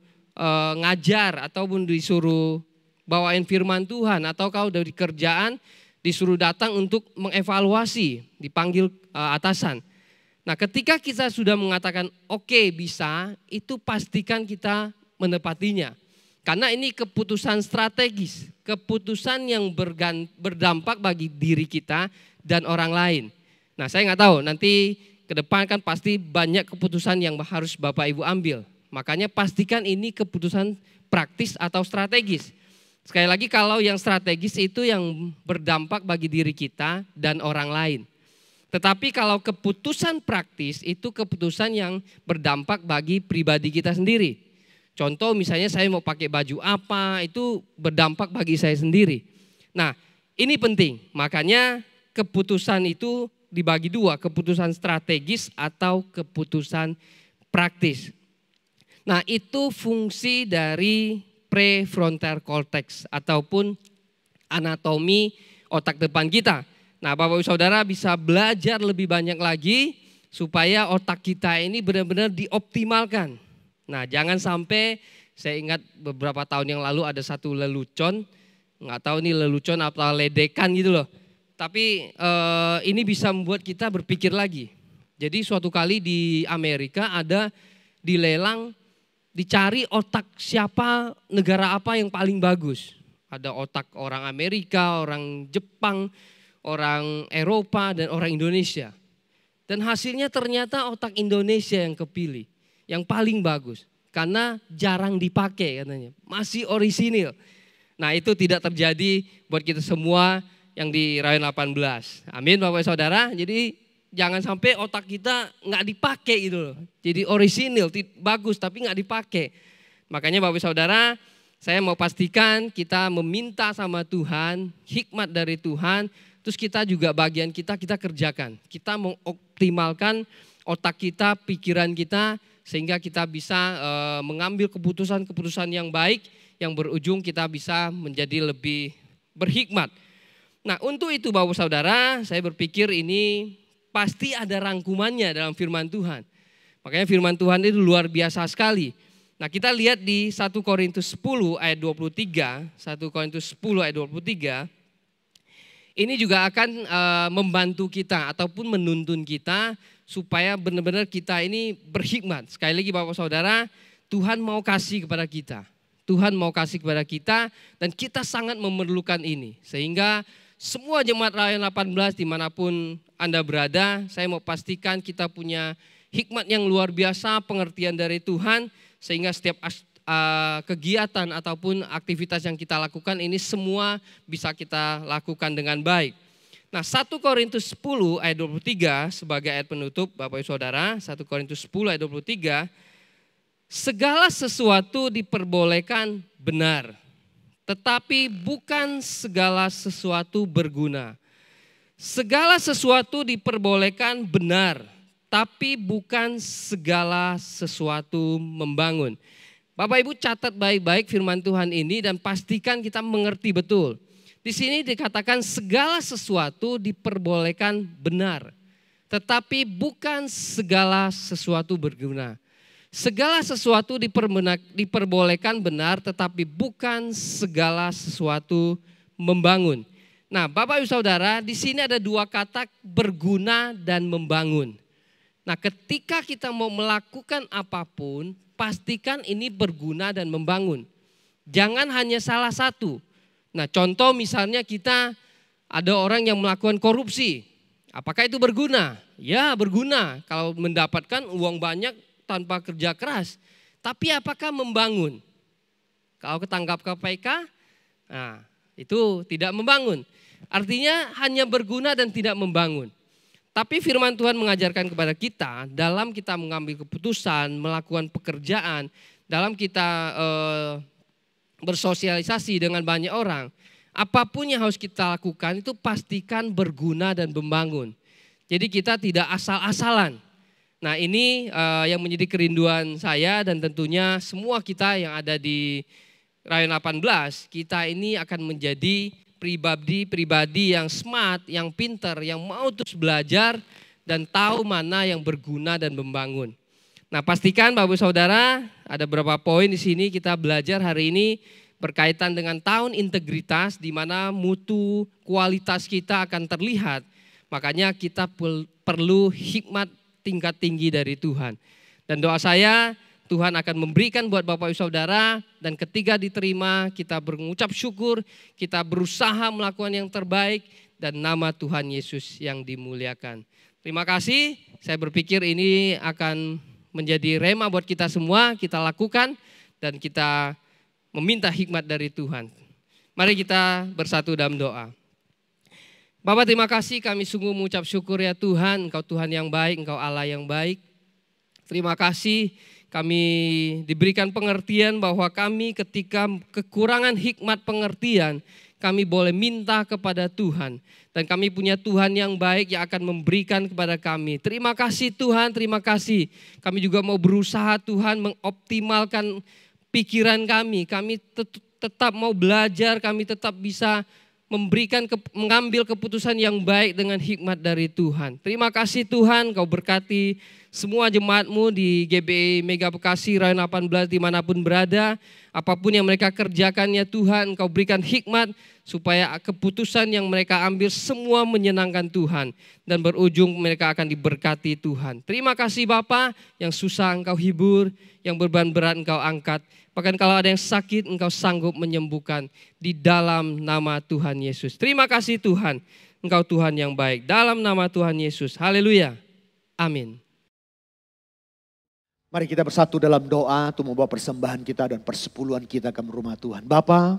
ngajar ataupun disuruh bawain firman Tuhan atau kalau dari kerjaan disuruh datang untuk mengevaluasi, dipanggil atasan. Nah, ketika kita sudah mengatakan oke, bisa, itu pastikan kita menepatinya. Karena ini keputusan strategis, keputusan yang berdampak bagi diri kita dan orang lain. Nah, saya nggak tahu nanti ke depan kan pasti banyak keputusan yang harus Bapak Ibu ambil. Makanya pastikan ini keputusan praktis atau strategis. Sekali lagi kalau yang strategis itu yang berdampak bagi diri kita dan orang lain. Tetapi kalau keputusan praktis itu keputusan yang berdampak bagi pribadi kita sendiri. Contoh misalnya saya mau pakai baju apa itu berdampak bagi saya sendiri. Nah, ini penting. Makanya keputusan itu dibagi dua, keputusan strategis atau keputusan praktis. Nah, itu fungsi dari prefrontal cortex ataupun anatomi otak depan kita. Nah, Bapak Ibu Saudara bisa belajar lebih banyak lagi supaya otak kita ini benar-benar dioptimalkan. Nah, jangan sampai, saya ingat beberapa tahun yang lalu ada satu lelucon, nggak tahu nih lelucon atau ledekan gitu loh. Tapi ini bisa membuat kita berpikir lagi. Jadi suatu kali di Amerika ada dilelang, dicari otak siapa, negara apa yang paling bagus. Ada otak orang Amerika, orang Jepang, orang Eropa, dan orang Indonesia. Dan hasilnya ternyata otak Indonesia yang kepilih. Yang paling bagus. Karena jarang dipakai katanya. Masih orisinil. Nah, itu tidak terjadi buat kita semua yang di Rayon 18. Amin Bapak Saudara. Jadi jangan sampai otak kita nggak dipakai gitu loh. Jadi orisinil, bagus tapi nggak dipakai. Makanya Bapak Saudara, saya mau pastikan kita meminta sama Tuhan, hikmat dari Tuhan. Terus kita juga bagian kita kerjakan. Kita mengoptimalkan otak kita, pikiran kita, sehingga kita bisa mengambil keputusan-keputusan yang baik yang berujung kita bisa menjadi lebih berhikmat. Nah, untuk itu Bapak Saudara, saya berpikir ini pasti ada rangkumannya dalam firman Tuhan. Makanya firman Tuhan itu luar biasa sekali. Nah, kita lihat di 1 Korintus 10 ayat 23, 1 Korintus 10 ayat 23. Ini juga akan membantu kita ataupun menuntun kita supaya benar-benar kita ini berhikmat. Sekali lagi Bapak Saudara, Tuhan mau kasih kepada kita. Tuhan mau kasih kepada kita dan kita sangat memerlukan ini. Sehingga semua jemaat Rayon 18 dimanapun Anda berada, saya mau pastikan kita punya hikmat yang luar biasa, pengertian dari Tuhan, sehingga setiap kegiatan ataupun aktivitas yang kita lakukan ini semua bisa kita lakukan dengan baik. Nah, 1 Korintus 10 ayat 23 sebagai ayat penutup Bapak Ibu Saudara, 1 Korintus 10 ayat 23, segala sesuatu diperbolehkan benar, tetapi bukan segala sesuatu berguna. Segala sesuatu diperbolehkan benar, tapi bukan segala sesuatu membangun. Bapak Ibu catat baik-baik firman Tuhan ini dan pastikan kita mengerti betul. Di sini dikatakan segala sesuatu diperbolehkan benar, tetapi bukan segala sesuatu berguna. Segala sesuatu diperbolehkan benar, tetapi bukan segala sesuatu membangun. Nah, Bapak Ibu Saudara, di sini ada dua kata, berguna dan membangun. Nah, ketika kita mau melakukan apapun, pastikan ini berguna dan membangun. Jangan hanya salah satu. Nah, contoh misalnya kita ada orang yang melakukan korupsi. Apakah itu berguna? Ya, berguna kalau mendapatkan uang banyak tanpa kerja keras. Tapi apakah membangun? Kalau ketangkap KPK, nah, itu tidak membangun. Artinya hanya berguna dan tidak membangun. Tapi firman Tuhan mengajarkan kepada kita dalam kita mengambil keputusan, melakukan pekerjaan, dalam kita bersosialisasi dengan banyak orang, apapun yang harus kita lakukan itu pastikan berguna dan membangun. Jadi kita tidak asal-asalan. Nah, ini yang menjadi kerinduan saya dan tentunya semua kita yang ada di Rayon 18, kita ini akan menjadi pribadi yang smart, yang pintar, yang mau terus belajar dan tahu mana yang berguna dan membangun. Nah, pastikan Bapak Ibu Saudara, ada beberapa poin di sini kita belajar hari ini berkaitan dengan tahun integritas, di mana mutu kualitas kita akan terlihat. Makanya kita perlu hikmat tingkat tinggi dari Tuhan. Dan doa saya, Tuhan akan memberikan buat Bapak Ibu Saudara, dan ketika diterima kita mengucap syukur, kita berusaha melakukan yang terbaik dan nama Tuhan Yesus yang dimuliakan. Terima kasih, saya berpikir ini akan menjadi rema buat kita semua, kita lakukan dan kita meminta hikmat dari Tuhan. Mari kita bersatu dalam doa. Bapak, terima kasih, kami sungguh mengucap syukur ya Tuhan, Engkau Tuhan yang baik, Engkau Allah yang baik. Terima kasih kami diberikan pengertian bahwa kami ketika kekurangan hikmat pengertian, kami boleh minta kepada Tuhan. Dan kami punya Tuhan yang baik yang akan memberikan kepada kami. Terima kasih Tuhan, terima kasih. Kami juga mau berusaha Tuhan mengoptimalkan pikiran kami. Kami tetap mau belajar, kami tetap bisa mengambil keputusan yang baik dengan hikmat dari Tuhan. Terima kasih Tuhan, Kau berkati semua jemaat-Mu di GBI Mega Bekasi, Rayon 18 dimanapun berada. Apapun yang mereka kerjakan ya Tuhan, Kau berikan hikmat supaya keputusan yang mereka ambil semua menyenangkan Tuhan. Dan berujung mereka akan diberkati Tuhan. Terima kasih Bapa, yang susah Engkau hibur, yang beban berat Engkau angkat. Bahkan kalau ada yang sakit, Engkau sanggup menyembuhkan di dalam nama Tuhan Yesus. Terima kasih Tuhan, Engkau Tuhan yang baik. Dalam nama Tuhan Yesus, haleluya, amin. Mari kita bersatu dalam doa untuk membawa persembahan kita dan persepuluhan kita ke rumah Tuhan. Bapa,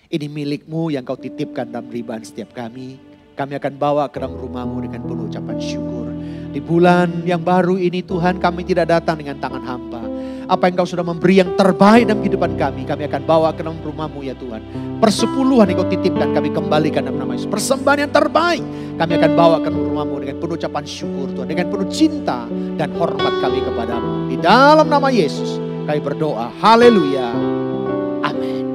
ini milik-Mu yang Kau titipkan dalam ribahan setiap kami. Kami akan bawa ke dalam rumah-Mu dengan penuh ucapan syukur. Di bulan yang baru ini Tuhan, kami tidak datang dengan tangan hampa. Apa yang Kau sudah memberi yang terbaik dalam kehidupan kami akan bawa ke dalam rumah-Mu ya Tuhan. Persepuluhan yang Kau titipkan kami kembalikan dalam nama Yesus. Persembahan yang terbaik kami akan bawa ke dalam rumah-Mu dengan penuh ucapan syukur Tuhan. Dengan penuh cinta dan hormat kami kepada-Mu. Di dalam nama Yesus kami berdoa. Haleluya. Amin.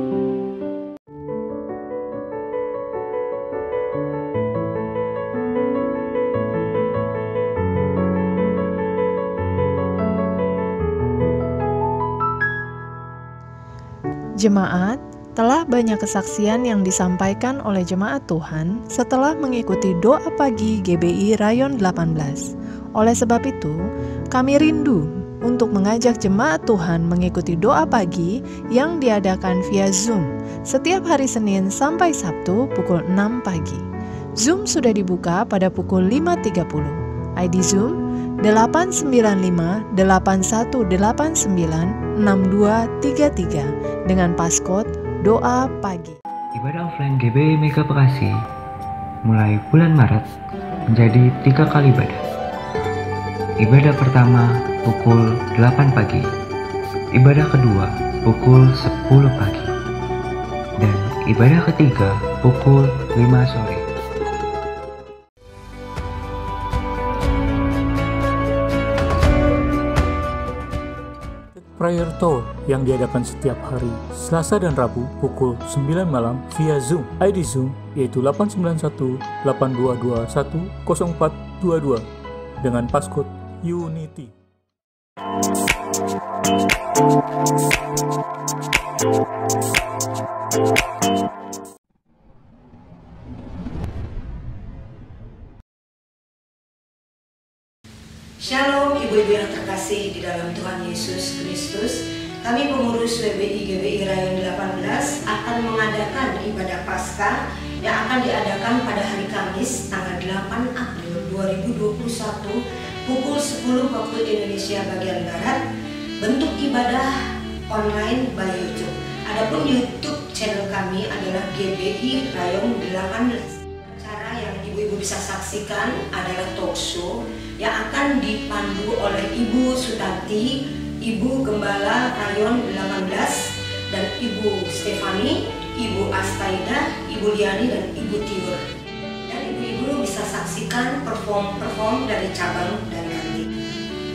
Jemaat, telah banyak kesaksian yang disampaikan oleh jemaat Tuhan setelah mengikuti doa pagi GBI Rayon 18. Oleh sebab itu, kami rindu untuk mengajak jemaat Tuhan mengikuti doa pagi yang diadakan via Zoom setiap hari Senin sampai Sabtu pukul 6 pagi. Zoom sudah dibuka pada pukul 5.30. ID Zoom 895 8189 6233 dengan passcode doa pagi. Ibadah offline GBI Mega Bekasi mulai bulan Maret menjadi 3 kali ibadah. Ibadah pertama pukul 8 pagi, ibadah kedua pukul 10 pagi, dan ibadah ketiga pukul 5 sore. Prayer Tour yang diadakan setiap hari Selasa dan Rabu pukul 9 malam via Zoom. ID Zoom yaitu 891 8221 0422 dengan passcode Unity. Shalom ibu-ibu yang terkasih di dalam Tuhan Yesus Kristus. Kami pengurus WBI GBI Rayon 18 akan mengadakan ibadah Paskah yang akan diadakan pada hari Kamis tanggal 8 April 2021 pukul 10 waktu Indonesia bagian Barat. Bentuk ibadah online by YouTube. Adapun YouTube channel kami adalah GBI Rayon 18. Cara yang ibu-ibu bisa saksikan adalah talk show yang akan dipandu oleh Ibu Sutati, Ibu Gembala Rayon 18, dan Ibu Stefani, Ibu Astaida, Ibu Liani, dan Ibu Tiur. Dan ibu-ibu bisa saksikan perform dari cabang dan nanti.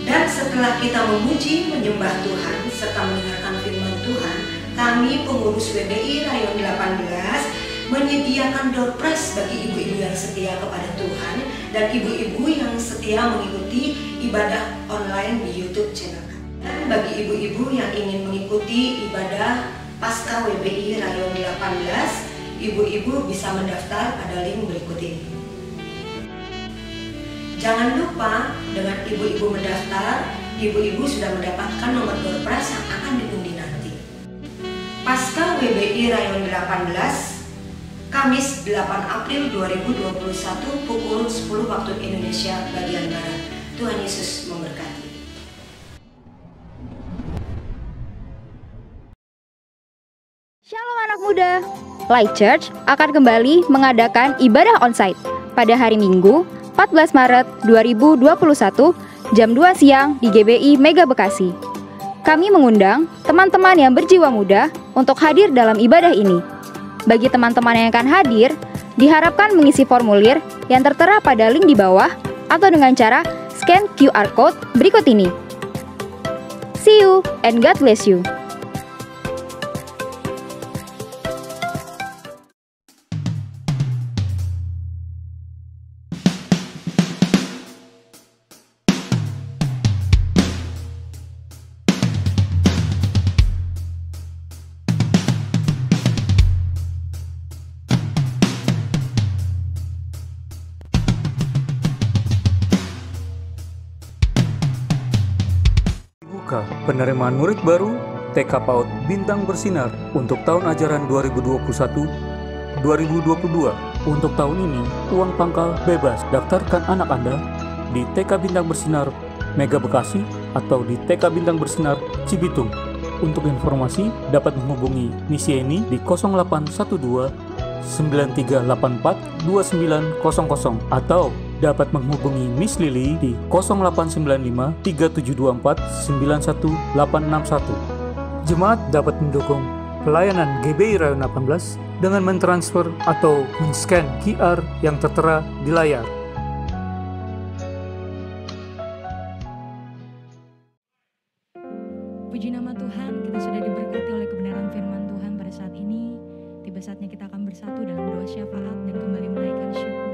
Dan setelah kita memuji, menyembah Tuhan, serta mendengarkan firman Tuhan, kami pengurus WBI Rayon 18 menyediakan door prize bagi ibu-ibu yang setia kepada Tuhan dan ibu-ibu yang setia mengikuti ibadah online di YouTube channel kami. Dan bagi ibu-ibu yang ingin mengikuti ibadah Paskah WBI Rayon 18, ibu-ibu bisa mendaftar pada link berikut ini. Jangan lupa dengan ibu-ibu mendaftar, ibu-ibu sudah mendapatkan nomor door prize yang akan diundi nanti. Paskah WBI Rayon 18 Kamis 8 April 2021 pukul 10 waktu Indonesia bagian Barat. Tuhan Yesus memberkati. Shalom anak muda. Light Church akan kembali mengadakan ibadah onsite pada hari Minggu 14 Maret 2021 jam 2 siang di GBI Mega Bekasi. Kami mengundang teman-teman yang berjiwa muda untuk hadir dalam ibadah ini. Bagi teman-teman yang akan hadir, diharapkan mengisi formulir yang tertera pada link di bawah atau dengan cara scan QR Code berikut ini. See you and God bless you. Penerimaan murid baru TK PAUD Bintang Bersinar untuk tahun ajaran 2021-2022. Untuk tahun ini, uang pangkal bebas. Daftarkan anak Anda di TK Bintang Bersinar Mega Bekasi atau di TK Bintang Bersinar Cibitung. Untuk informasi dapat menghubungi Miss Yeni di 0812 9384 2900 atau dapat menghubungi Miss Lily di 0895 3724 91861. Jemaat dapat mendukung pelayanan GBI Rayon 18 dengan mentransfer atau men-scan QR yang tertera di layar. Puji nama Tuhan, kita sudah diberkati oleh kebenaran firman Tuhan pada saat ini. Tiba saatnya kita akan bersatu dalam doa syafaat dan kembali menaikkan syukur.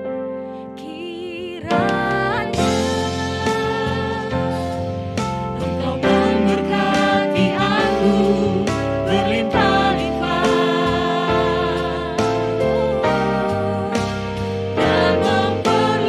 Dan memperlihatkan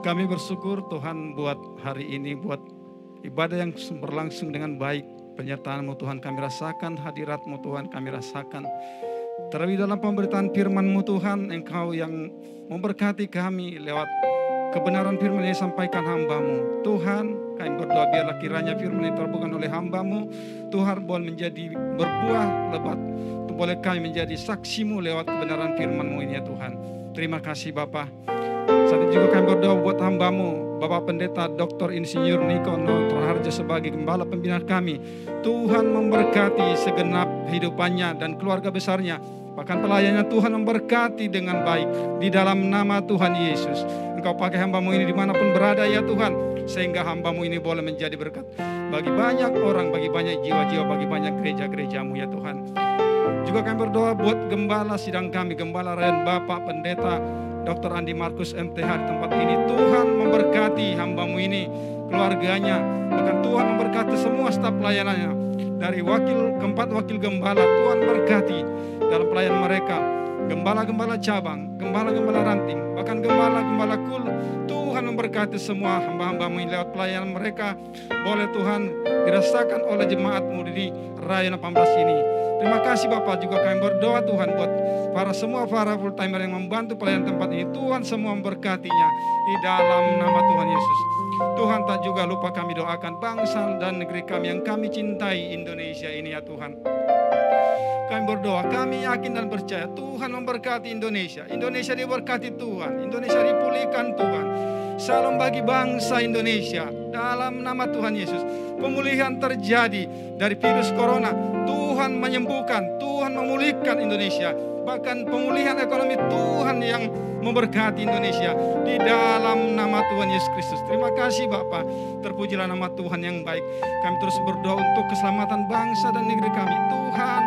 Kami bersyukur Tuhan buat hari ini, buat ibadah yang berlangsung dengan baik. Penyertaan-Mu Tuhan, kami rasakan hadirat-Mu Tuhan, kami rasakan. Terlebih dalam pemberitaan firman-Mu Tuhan, Engkau yang memberkati kami lewat kebenaran firman yang disampaikan hamba-Mu. Tuhan, kami berdoa biarlah kiranya firman yang terbuka oleh hamba-Mu, Tuhan boleh menjadi berbuah lebat. Boleh kami menjadi saksi-Mu lewat kebenaran firman-Mu ini ya Tuhan. Terima kasih Bapa. Saat ini juga kami berdoa buat hamba-Mu, Bapak Pendeta Dr. Insinyur Niko Raharja sebagai gembala pembina kami. Tuhan memberkati segenap kehidupannya dan keluarga besarnya. Bahkan pelayannya Tuhan memberkati dengan baik di dalam nama Tuhan Yesus. Engkau pakai hamba-Mu ini dimanapun berada ya Tuhan. Sehingga hamba-Mu ini boleh menjadi berkat bagi banyak orang, bagi banyak jiwa-jiwa, bagi banyak gereja-gereja-Mu ya Tuhan. Juga kami berdoa buat gembala sidang kami, Gembala Ryan Bapak Pendeta Dr. Andi Markus MTH di tempat ini. Tuhan memberkati hamba-Mu ini, keluarganya. Bahkan Tuhan memberkati semua staf pelayanannya. Dari keempat wakil gembala, Tuhan berkati dalam pelayanan mereka. Gembala-gembala cabang, gembala-gembala ranting, bahkan gembala-gembala kul. Tuhan memberkati semua hamba-hamba-Mu ini lewat pelayanan mereka. Boleh Tuhan dirasakan oleh jemaat-Mu di Rayon 18 ini. Terima kasih Bapak, juga kami berdoa Tuhan buat para full timer yang membantu pelayanan tempat ini. Tuhan semua memberkatinya di dalam nama Tuhan Yesus. Tuhan tak juga lupa kami doakan bangsa dan negeri kami yang kami cintai, Indonesia ini ya Tuhan. Kami berdoa, kami yakin dan percaya Tuhan memberkati Indonesia. Indonesia diberkati Tuhan, Indonesia dipulihkan Tuhan. Salam bagi bangsa Indonesia dalam nama Tuhan Yesus. Pemulihan terjadi dari virus corona. Tuhan menyembuhkan, Tuhan memulihkan Indonesia. Bahkan pemulihan ekonomi Tuhan yang memberkati Indonesia di dalam nama Tuhan Yesus Kristus. Terima kasih Bapak, terpujilah nama Tuhan yang baik. Kami terus berdoa untuk keselamatan bangsa dan negeri kami. Tuhan,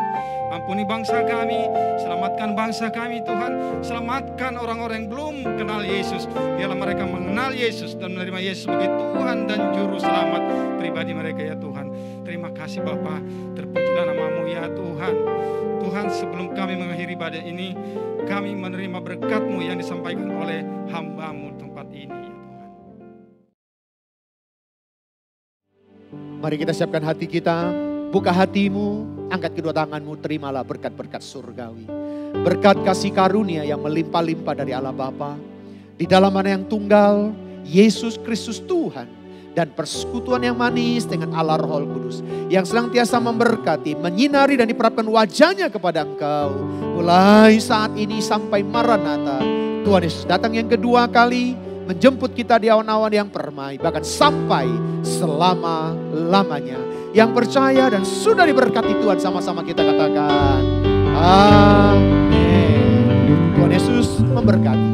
ampuni bangsa kami, selamatkan bangsa kami Tuhan. Selamatkan orang-orang yang belum kenal Yesus. Biarlah mereka mengenal Yesus dan menerima Yesus sebagai Tuhan dan Juru Selamat pribadi mereka ya Tuhan. Terima kasih Bapa, terpujilah nama-Mu ya Tuhan. Tuhan, sebelum kami mengakhiri ibadah ini, kami menerima berkat-Mu yang disampaikan oleh hamba-Mu tempat ini ya Tuhan. Mari kita siapkan hati kita, buka hatimu, angkat kedua tanganmu, terimalah berkat-berkat surgawi. Berkat kasih karunia yang melimpah-limpah dari Allah Bapa, di dalam mana yang tunggal, Yesus Kristus Tuhan, dan persekutuan yang manis dengan Allah Roh Kudus yang senantiasa memberkati, menyinari dan diperapkan wajahnya kepada engkau. Mulai saat ini sampai Maranatha, Tuhan Yesus datang yang kedua kali, menjemput kita di awan-awan yang permai, bahkan sampai selama-lamanya. Yang percaya dan sudah diberkati Tuhan, sama-sama kita katakan amin. Tuhan Yesus memberkati.